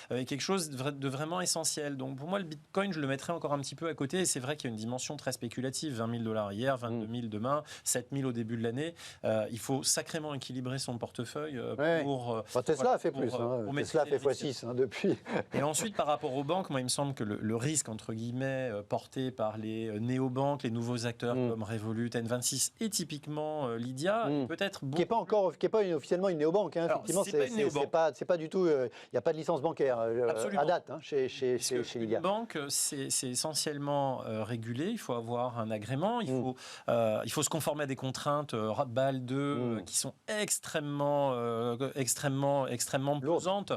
est quelque chose de vraiment essentiel. Donc pour moi, le Bitcoin, je le mettrais encore un petit peu à côté, et c'est vrai qu'il y a une dimension très spéculative, 20 000 $ hier, 22 000 demain, 7 000 au début de l'année. Il faut sacrément équilibrer son portefeuille pour... Tesla a fait plus, Tesla a fait x6 depuis. Et ensuite, par rapport aux banques, moi, il me semble que le risque, entre guillemets, porté par les néobanques, les nouveaux acteurs comme Revolut, N26 et typiquement Lydia, peut-être qui n'est pas officiellement une néobanque. Effectivement, c'est pas du tout. Il n'y a pas de licence bancaire à date chez Lydia. Une banque, c'est essentiellement régulé. Il faut avoir un agrément. Il faut se conformer à des contraintes BAL 2 qui sont extrêmement pesantes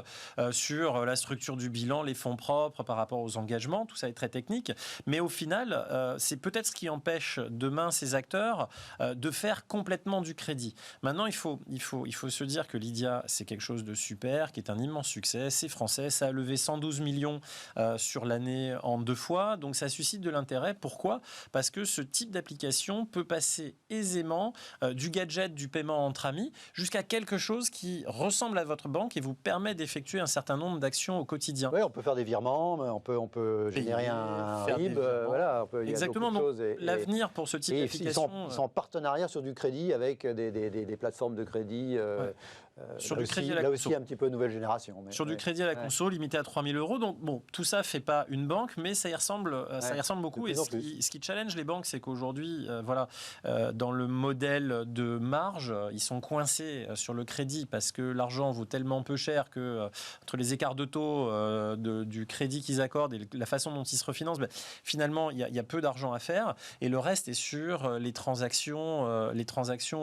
sur la structure du bilan, les fonds propres par rapport aux engagements. Tout ça est très technique. Mais au final, c'est peut-être ce qui empêche demain ces acteurs de faire complètement du crédit. Maintenant, il faut se dire que Lydia, c'est quelque chose de super, qui est un immense succès. C'est français, ça a levé 112 millions sur l'année en 2 fois, donc ça suscite de l'intérêt. Pourquoi ? Parce que ce type d'application peut passer aisément du gadget, du paiement entre amis, jusqu'à quelque chose qui ressemble à votre banque et vous permet d'effectuer un certain nombre d'actions au quotidien. Oui, on peut faire des virements, on peut générer un RIB, voilà. Exactement. Donc, l'avenir pour ce type d'application... Ils sont en partenariat sur du crédit avec des plateformes de crédit. Sur du crédit à la là aussi un petit peu nouvelle génération. Mais, sur du crédit à la conso, limité à 3 000 €. Donc bon, tout ça ne fait pas une banque, mais ça y ressemble beaucoup. Et ce qui challenge les banques, c'est qu'aujourd'hui, dans le modèle de marge, ils sont coincés sur le crédit parce que l'argent vaut tellement peu cher que entre les écarts de taux du crédit qu'ils accordent et la façon dont ils se refinancent, finalement, il y a peu d'argent à faire. Et le reste est sur les transactions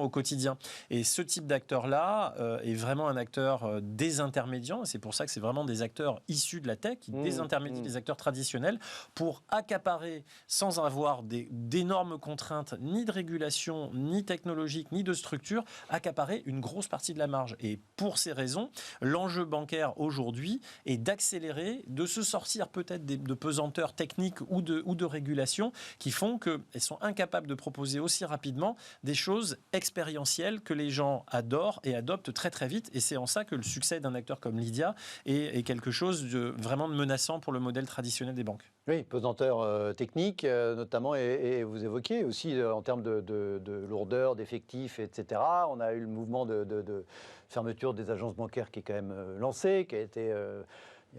au quotidien. Et ce type d'acteur-là est vraiment un acteur désintermédiant. C'est pour ça que c'est vraiment des acteurs issus de la tech qui désintermédient les acteurs traditionnels pour accaparer, sans avoir d'énormes contraintes, ni de régulation, ni technologique, ni de structure, accaparer une grosse partie de la marge. Et pour ces raisons, l'enjeu bancaire aujourd'hui est d'accélérer, de se sortir peut-être de pesanteurs techniques ou de régulation qui font qu'elles sont incapables de proposer aussi rapidement des choses expérientielles que les gens adorent et adoptent très très vite. Et c'est en ça que le succès d'un acteur comme Lydia est quelque chose de vraiment menaçant pour le modèle traditionnel des banques. Oui, pesanteur technique notamment, et vous évoquiez aussi en termes de lourdeur, d'effectifs, etc. On a eu le mouvement de fermeture des agences bancaires qui est quand même lancé, qui a été...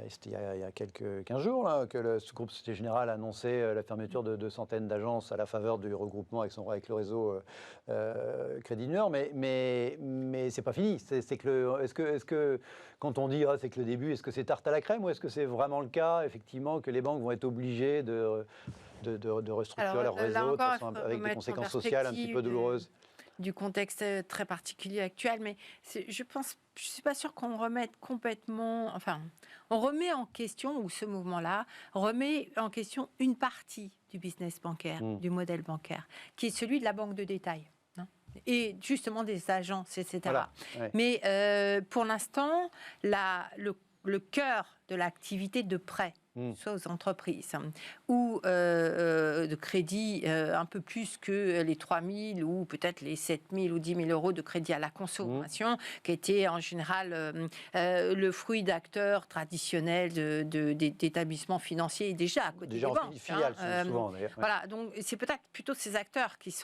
C'était il y a quelques 15 jours là, que le groupe Société Générale a annoncé la fermeture de centaines d'agences à la faveur du regroupement avec le réseau Crédit du Nord. Mais c'est pas fini. Est-ce que quand on dit c'est que le début, est-ce que c'est tarte à la crème ou est-ce que c'est vraiment le cas effectivement que les banques vont être obligées de restructurer leur réseau avec des conséquences sociales un petit peu douloureuses? Du contexte très particulier actuel, mais je suis pas sûre qu'on remette complètement, enfin, on remet en question, ou ce mouvement-là remet en question une partie du business bancaire, du modèle bancaire, qui est celui de la banque de détail. Et justement des agences, etc. Voilà, ouais. Mais pour l'instant, le cœur de l'activité de prêt, soit aux entreprises, ou de crédit un peu plus que les 3 000 ou peut-être les 7 000 ou 10 000 euros de crédit à la consommation, qui était en général le fruit d'acteurs traditionnels d'établissements financiers déjà à côté des banques. Filiales, souvent d'ailleurs. Ouais. Voilà, donc c'est peut-être plutôt ces acteurs qui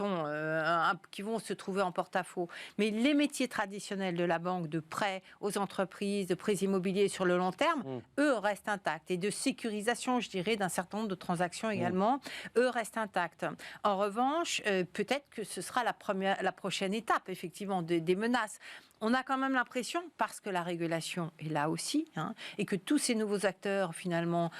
vont se trouver en porte-à-faux. Mais les métiers traditionnels de la banque, de prêt aux entreprises, de prêts immobiliers sur le long terme, eux restent intacts. Et de sécurisation, je dirais, d'un certain nombre de transactions également, eux restent intacts. En revanche, peut-être que ce sera la prochaine étape, effectivement, des menaces. On a quand même l'impression, parce que la régulation est là aussi, et que tous ces nouveaux acteurs, finalement,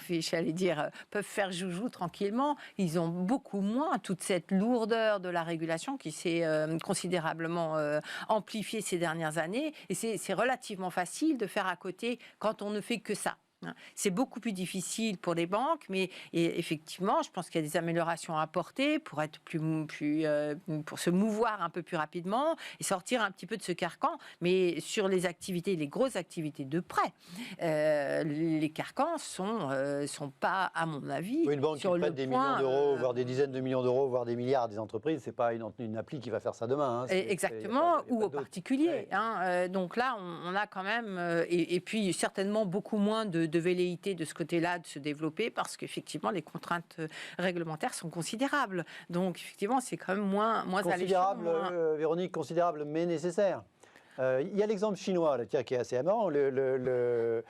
j'allais dire, peuvent faire joujou tranquillement, ils ont beaucoup moins toute cette lourdeur de la régulation qui s'est considérablement amplifiée ces dernières années. Et c'est relativement facile de faire à côté quand on ne fait que ça. C'est beaucoup plus difficile pour les banques, mais effectivement, je pense qu'il y a des améliorations à apporter pour être pour se mouvoir un peu plus rapidement et sortir un petit peu de ce carcan. Mais sur les grosses activités de prêt, les carcans sont pas, à mon avis, une banque qui prête des millions d'euros, voire des dizaines de millions d'euros, voire des milliards à des entreprises, c'est pas une appli qui va faire ça demain. Exactement, ou aux particuliers. Ouais. Donc là, on a quand même, et puis certainement beaucoup moins de velléité de ce côté-là de se développer parce qu'effectivement les contraintes réglementaires sont considérables. Donc effectivement c'est quand même moins considérable, Véronique, considérable mais nécessaire. Il y a l'exemple chinois qui est assez amusant. Le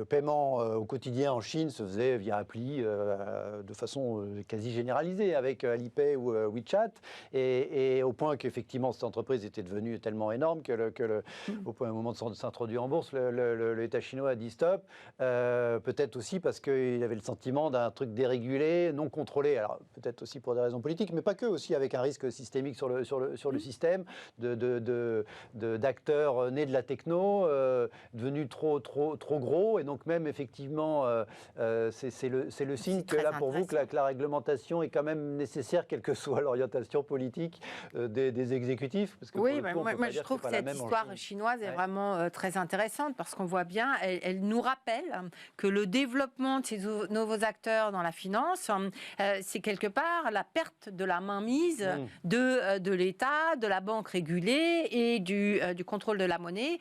paiement au quotidien en Chine se faisait via appli de façon quasi généralisée avec Alipay ou WeChat, et au point qu'effectivement cette entreprise était devenue tellement énorme au moment de s'introduire en bourse, l'État chinois a dit stop, peut-être aussi parce qu'il avait le sentiment d'un truc dérégulé, non contrôlé, alors peut-être aussi pour des raisons politiques, mais pas que, aussi avec un risque systémique sur le système, d'acteurs nés de la techno, devenus trop gros, et donc même effectivement c'est le signe que là pour vous que la réglementation est quand même nécessaire quelle que soit l'orientation politique des exécutifs, parce que oui, moi je trouve que cette histoire chinoise est vraiment très intéressante parce qu'on voit bien, elle nous rappelle que le développement de ces nouveaux acteurs dans la finance, c'est quelque part la perte de la mainmise de l'État, de la banque régulée et du contrôle de la monnaie.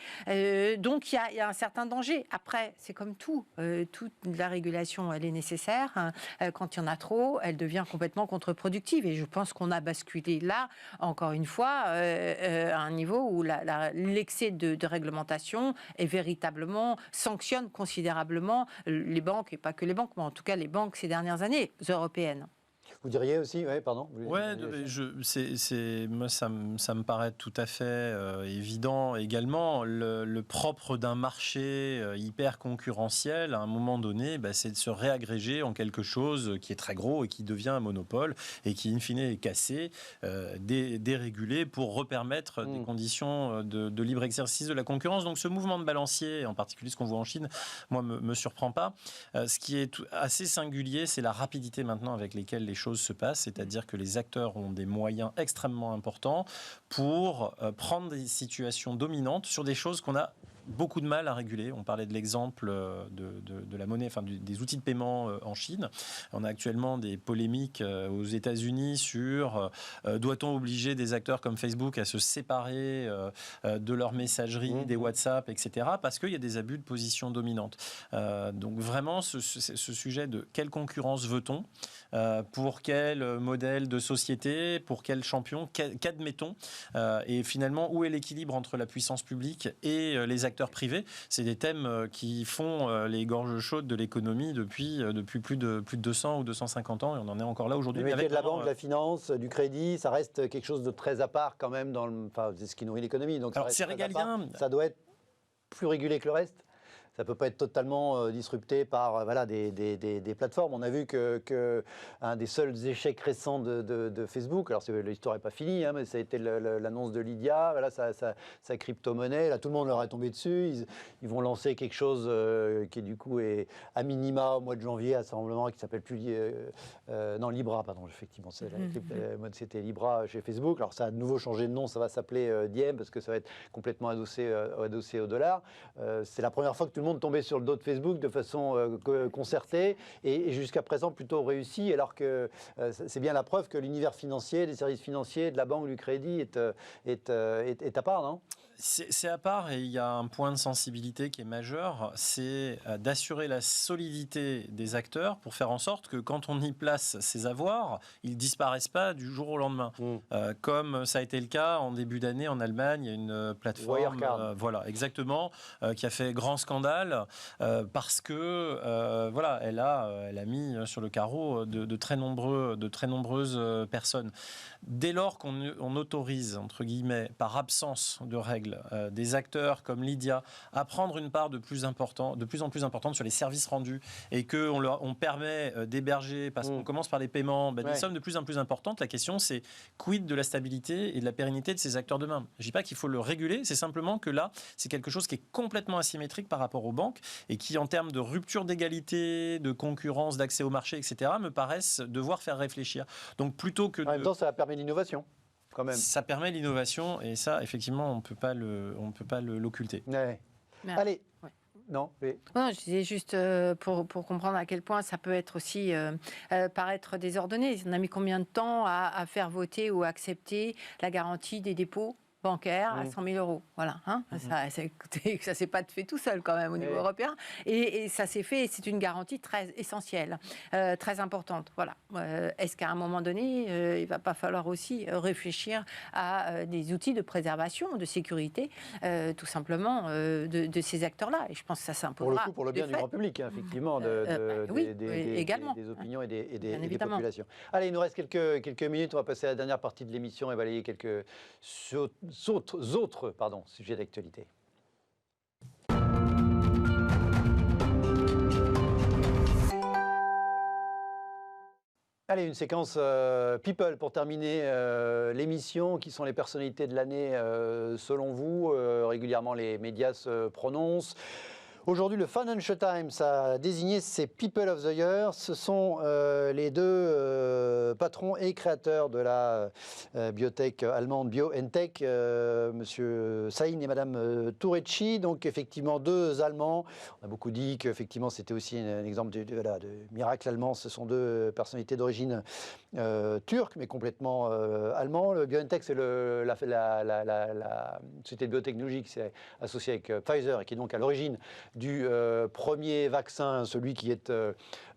Donc il y a un certain danger. Après, c'est comme tout. Toute la régulation, elle est nécessaire. Quand il y en a trop, elle devient complètement contre-productive. Et je pense qu'on a basculé là, encore une fois, à un niveau où l'excès de réglementation est véritablement sanctionne considérablement les banques, et pas que les banques, mais en tout cas les banques ces dernières années européennes. Vous diriez aussi, oui, pardon. Ouais, moi ça me paraît tout à fait évident également. Le propre d'un marché hyper concurrentiel, à un moment donné, c'est de se réagréger en quelque chose qui est très gros et qui devient un monopole et qui, in fine, est cassé, dérégulé pour repermettre des conditions de libre exercice de la concurrence. Donc ce mouvement de balancier, en particulier ce qu'on voit en Chine, moi, me surprend pas. Ce qui est assez singulier, c'est la rapidité maintenant avec lesquelles les choses se passent, c'est-à-dire que les acteurs ont des moyens extrêmement importants pour prendre des situations dominantes sur des choses qu'on a beaucoup de mal à réguler. On parlait de l'exemple de la monnaie, enfin des outils de paiement en Chine. On a actuellement des polémiques aux États-Unis sur doit-on obliger des acteurs comme Facebook à se séparer de leur messagerie, des WhatsApp, etc. parce qu'il y a des abus de position dominante. Donc vraiment, ce sujet de quelle concurrence veut-on, pour quel modèle de société, pour quel champion, qu'admettons, et finalement où est l'équilibre entre la puissance publique et les acteurs privés. C'est des thèmes qui font les gorges chaudes de l'économie depuis plus de 200 ou 250 ans, et on en est encore là aujourd'hui. Le métier de la banque, de la finance, du crédit, ça reste quelque chose de très à part quand même, c'est ce qui nourrit l'économie. Donc alors c'est régalien. Ça doit être plus régulé que le reste. Ça ne peut pas être totalement disrupté par des plateformes. On a vu que un des seuls échecs récents de Facebook, alors l'histoire n'est pas finie, mais ça a été l'annonce de Lydia, voilà, sa crypto-monnaie. Là, tout le monde leur est tombé dessus. Ils vont lancer quelque chose qui, du coup, est à minima au mois de janvier, à Rassemblement, qui s'appelle plus Libra, pardon, effectivement. C'était Libra chez Facebook. Alors, ça a de nouveau changé de nom. Ça va s'appeler Diem, parce que ça va être complètement adossé au dollar. C'est la première fois que tout le monde tombait sur le dos de Facebook de façon concertée et jusqu'à présent plutôt réussie, alors que c'est bien la preuve que l'univers financier, des services financiers, de la banque, du crédit est à part, non ? C'est à part, et il y a un point de sensibilité qui est majeur, c'est d'assurer la solidité des acteurs pour faire en sorte que quand on y place ses avoirs, ils ne disparaissent pas du jour au lendemain. Comme ça a été le cas en début d'année en Allemagne, il y a une plateforme, voilà, exactement, qui a fait grand scandale parce que voilà, elle a mis sur le carreau de très nombreuses personnes. Dès lors qu'on autorise, entre guillemets, par absence de règles, des acteurs comme Lydia à prendre une part de plus en plus importante sur les services rendus et qu'on permet d'héberger, parce qu'on commence par les paiements, des sommes de plus en plus importantes, la question c'est quid de la stabilité et de la pérennité de ces acteurs demain. Je ne dis pas qu'il faut le réguler, c'est simplement que là, c'est quelque chose qui est complètement asymétrique par rapport aux banques et qui, en termes de rupture d'égalité, de concurrence, d'accès au marché, etc., me paraissent devoir faire réfléchir. Donc plutôt que... En même temps, ça permet l'innovation. Quand même. Ça permet l'innovation et ça, effectivement, on ne peut pas l'occulter. Ouais. Allez. Ouais. Non, mais... Non, je disais juste pour comprendre à quel point ça peut être aussi paraître désordonné. On a mis combien de temps à faire voter ou accepter la garantie des dépôts bancaire à 100 000 euros. Voilà. Ça ne s'est pas fait tout seul quand même au niveau européen. Et ça s'est fait, c'est une garantie très essentielle, très importante. Voilà. Est-ce qu'à un moment donné, il ne va pas falloir aussi réfléchir à des outils de préservation, de sécurité, tout simplement, de ces acteurs-là. Et je pense que ça s'imposera. Pour le coup, pour le bien du grand public, effectivement, également. Des opinions et des populations. Allez, il nous reste quelques minutes. On va passer à la dernière partie de l'émission et balayer quelques autres sujets d'actualité. Allez, une séquence People pour terminer l'émission. Qui sont les personnalités de l'année selon vous? Régulièrement, les médias se prononcent. Aujourd'hui, le Financial Times a désigné ses People of the Year. Ce sont les deux patrons et créateurs de la biotech allemande BioNTech, Monsieur Sahin et Madame Tourecci. Donc, effectivement, deux Allemands. On a beaucoup dit qu'effectivement, c'était aussi un exemple de miracle allemand. Ce sont deux personnalités d'origine turque, mais complètement allemand. Le BioNTech, c'est la société de biotechnologie qui s'est associée avec Pfizer et qui est donc à l'origine du premier vaccin, celui qui est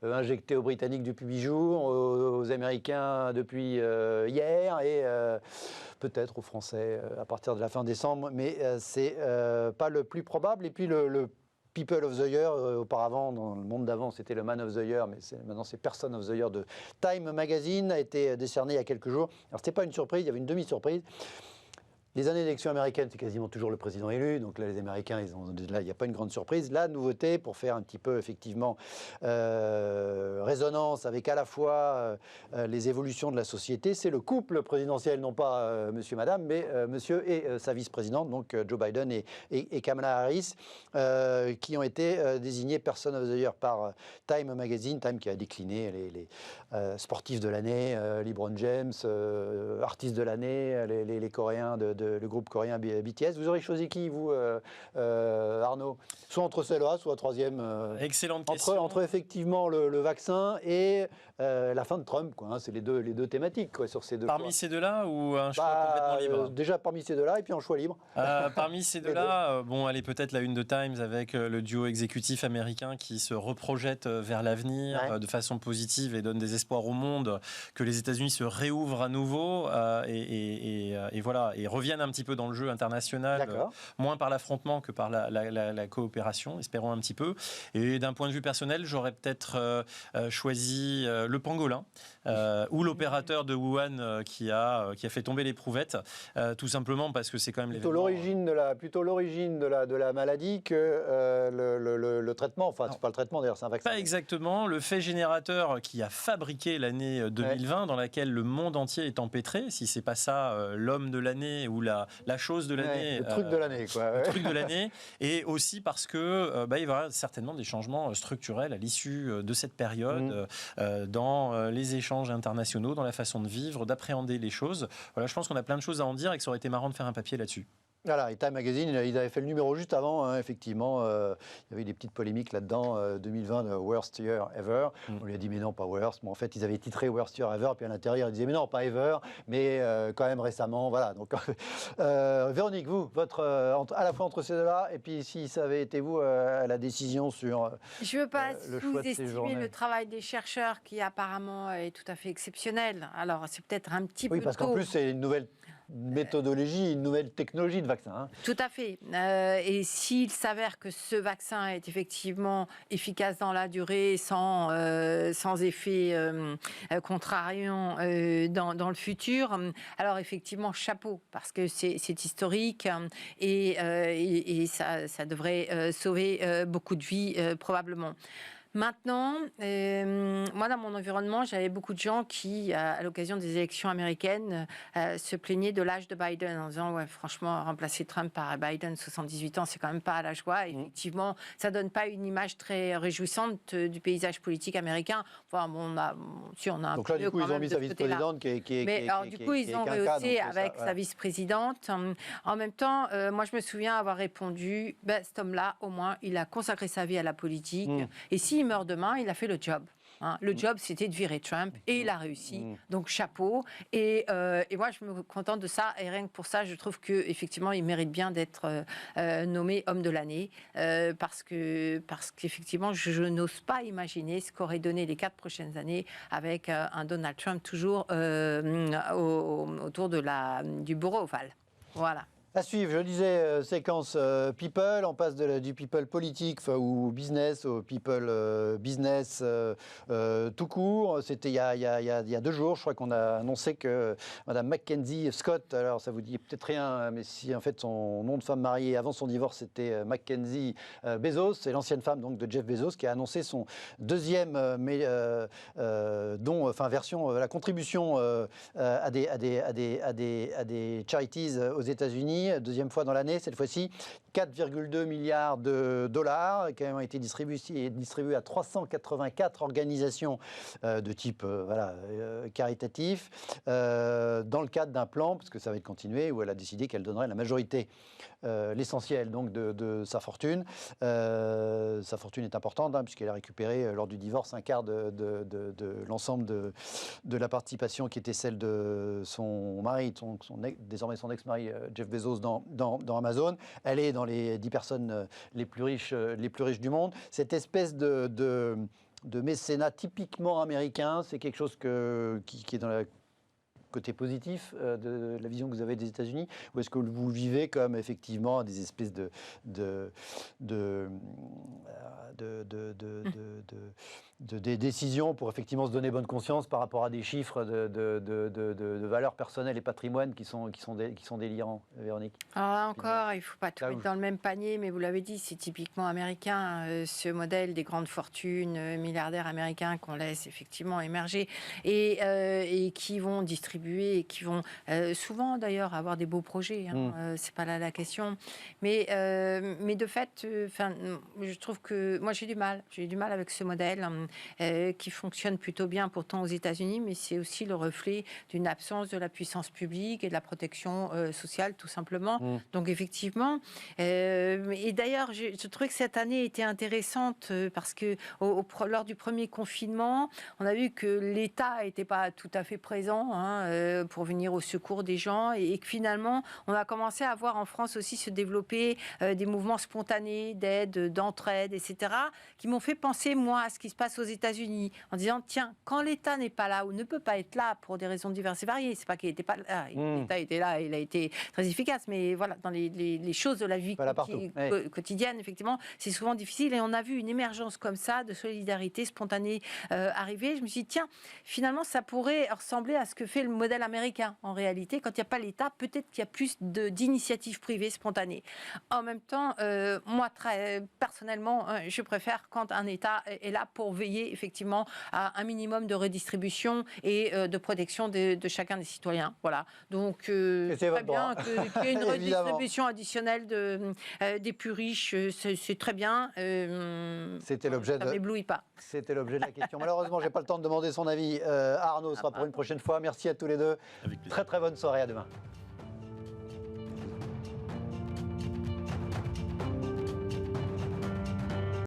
injecté aux Britanniques depuis 8 jours, aux Américains depuis hier et peut-être aux Français à partir de la fin décembre, mais c'est pas le plus probable. Et puis le People of the Year. Auparavant, dans le monde d'avant, c'était le Man of the Year, mais maintenant c'est Person of the Year de Time Magazine, a été décerné il y a quelques jours. Alors, c'était pas une surprise, il y avait une demi-surprise. Les années d'élection américaine, c'est quasiment toujours le président élu. Donc là, les Américains, là, il n'y a pas une grande surprise. La nouveauté, pour faire un petit peu, effectivement, résonance avec à la fois les évolutions de la société, c'est le couple présidentiel, non pas monsieur, madame, mais monsieur et sa vice-présidente, donc Joe Biden et Kamala Harris, qui ont été désignés Person of the Year par Time Magazine, Time qui a décliné les sportifs de l'année, LeBron James, artistes de l'année, les Coréens le groupe coréen BTS. Vous aurez choisi qui, vous, Arnaud? Soit entre celle-là, soit troisième. Excellente question. Entre effectivement le vaccin et la fin de Trump, quoi. Hein, c'est les deux thématiques, quoi, sur ces deux. Parmi ces deux-là ou un choix complètement libre? Déjà parmi ces deux-là et puis un choix libre. Parmi ces deux-là, bon, elle est peut-être la une de Times avec le duo exécutif américain qui se reprojette vers l'avenir de façon positive et donne des espoirs au monde que les États-Unis se réouvrent à nouveau et voilà, et reviennent un petit peu dans le jeu international, moins par l'affrontement que par la coopération, espérons un petit peu. Et d'un point de vue personnel, j'aurais peut-être choisi le pangolin ou l'opérateur de Wuhan qui a fait tomber l'éprouvette, tout simplement parce que c'est quand même plutôt l'origine de la maladie que le traitement. Enfin, c'est pas le traitement d'ailleurs, c'est un vaccin. Pas exactement. Le fait générateur qui a fabriqué l'année 2020, dans laquelle le monde entier est empêtré. Si c'est pas ça, l'homme de l'année ou la chose de l'année. Le truc de l'année, quoi. Le truc de l'année. Et aussi parce que il va y avoir certainement des changements structurels à l'issue de cette période dans les échanges internationaux, dans la façon de vivre, d'appréhender les choses. Voilà, je pense qu'on a plein de choses à en dire et que ça aurait été marrant de faire un papier là-dessus. Voilà, et Time Magazine, ils avaient fait le numéro juste avant, hein, effectivement. Il y avait des petites polémiques là-dedans. 2020, the worst year ever. On lui a dit, mais non, pas worst. Mais en fait, ils avaient titré Worst year ever. Puis à l'intérieur, ils disaient, mais non, pas ever, mais quand même récemment. Voilà. Donc, Véronique, vous, à la fois entre ces deux-là, et puis si ça avait été vous à la décision sur je ne veux pas le choix de ces journées. sous-estimer le travail des chercheurs qui apparemment est tout à fait exceptionnel. Alors, c'est peut-être un petit peu Oui, parce qu'en plus, c'est une nouvelle méthodologie, une nouvelle technologie de vaccin. Hein. Tout à fait. Et s'il s'avère que ce vaccin est effectivement efficace dans la durée, sans effet contrariant dans le futur, alors effectivement, chapeau, parce que c'est historique et ça devrait sauver beaucoup de vies probablement. Maintenant, moi, dans mon environnement, j'avais beaucoup de gens qui, à l'occasion des élections américaines, se plaignaient de l'âge de Biden en disant, ouais, franchement, remplacer Trump par Biden, 78 ans, c'est quand même pas à la joie. Et effectivement, ça donne pas une image très réjouissante du paysage politique américain. Enfin, bon, on a un donc là, du coup, ils ont mis sa vice-présidente ils ont rehaussé avec sa vice-présidente. En même temps, moi, je me souviens avoir répondu, cet homme-là, au moins, il a consacré sa vie à la politique. Et s'il meurt demain, il a fait le job. Hein. Le job, c'était de virer Trump et il a réussi. Donc, chapeau. Et moi, je me contente de ça. Et rien que pour ça, je trouve qu'effectivement, il mérite bien d'être nommé homme de l'année. Parce qu'effectivement, je n'ose pas imaginer ce qu'aurait donné les 4 prochaines années avec un Donald Trump toujours autour du bureau ovale. Voilà. À suivre, je disais, séquence people, on passe du people politique ou business au people business tout court. C'était il y a 2 jours, je crois qu'on a annoncé que Madame Mackenzie Scott, alors ça vous dit peut-être rien, mais si en fait son nom de femme mariée avant son divorce c'était Mackenzie Bezos, c'est l'ancienne femme donc de Jeff Bezos qui a annoncé son deuxième version, la contribution à des charities aux États-Unis. Deuxième fois dans l'année, cette fois-ci, 4,2 milliards de dollars qui ont été distribués à 384 organisations de type caritatif dans le cadre d'un plan, parce que ça va être continué, où elle a décidé qu'elle donnerait la majorité, l'essentiel donc de sa fortune. Sa fortune est importante puisqu'elle a récupéré lors du divorce un quart de l'ensemble de la participation qui était celle de son mari, désormais son ex-mari Jeff Bezos dans Amazon. Elle est dans les 10 personnes les plus riches du monde. Cette espèce de mécénat typiquement américain, c'est quelque chose qui est dans la côté positif de la vision que vous avez des États-Unis, ou est-ce que vous le vivez comme effectivement des espèces des décisions pour effectivement se donner bonne conscience par rapport à des chiffres de valeurs personnelles et patrimoine qui sont délirants, Véronique? Alors là encore, il ne faut pas tout Là mettre où- dans le même panier, mais vous l'avez dit, c'est typiquement américain, ce modèle des grandes fortunes, milliardaires américains qu'on laisse effectivement émerger et qui vont distribuer et qui vont souvent d'ailleurs avoir des beaux projets. C'est pas là la question, mais de fait, je trouve que moi j'ai du mal avec ce modèle qui fonctionne plutôt bien pourtant aux États-Unis, mais c'est aussi le reflet d'une absence de la puissance publique et de la protection sociale tout simplement. Donc effectivement, et d'ailleurs je trouvais que cette année était intéressante parce que lors du premier confinement, on a vu que l'État n'était pas tout à fait présent pour venir au secours des gens et que finalement on a commencé à voir en France aussi se développer des mouvements spontanés d'aide, d'entraide, etc., qui m'ont fait penser moi à ce qui se passe aux États-Unis en disant tiens, quand l'État n'est pas là ou ne peut pas être là pour des raisons diverses et variées, c'est pas qu'il n'était pas là, l'État était là, il a été très efficace, mais voilà, dans les choses de la vie quotidienne, effectivement, c'est souvent difficile et on a vu une émergence comme ça de solidarité spontanée arriver. Je me suis dit tiens, finalement ça pourrait ressembler à ce que fait le modèle américain en réalité. Quand il n'y a pas l'État, peut-être qu'il y a plus d'initiatives privées spontanées. En même temps, moi très personnellement, je préfère quand un État est là pour veiller effectivement à un minimum de redistribution et de protection de chacun des citoyens. Voilà. Donc c'est très bien qu'il y ait une redistribution additionnelle des plus riches, c'est très bien. C'était l'objet ça ne m'éblouit pas. C'était l'objet de la question. Malheureusement, j'ai pas le temps de demander son avis. Arnaud sera pour une prochaine fois. Merci à tous les deux. Avec plaisir. Très très bonne soirée, à demain.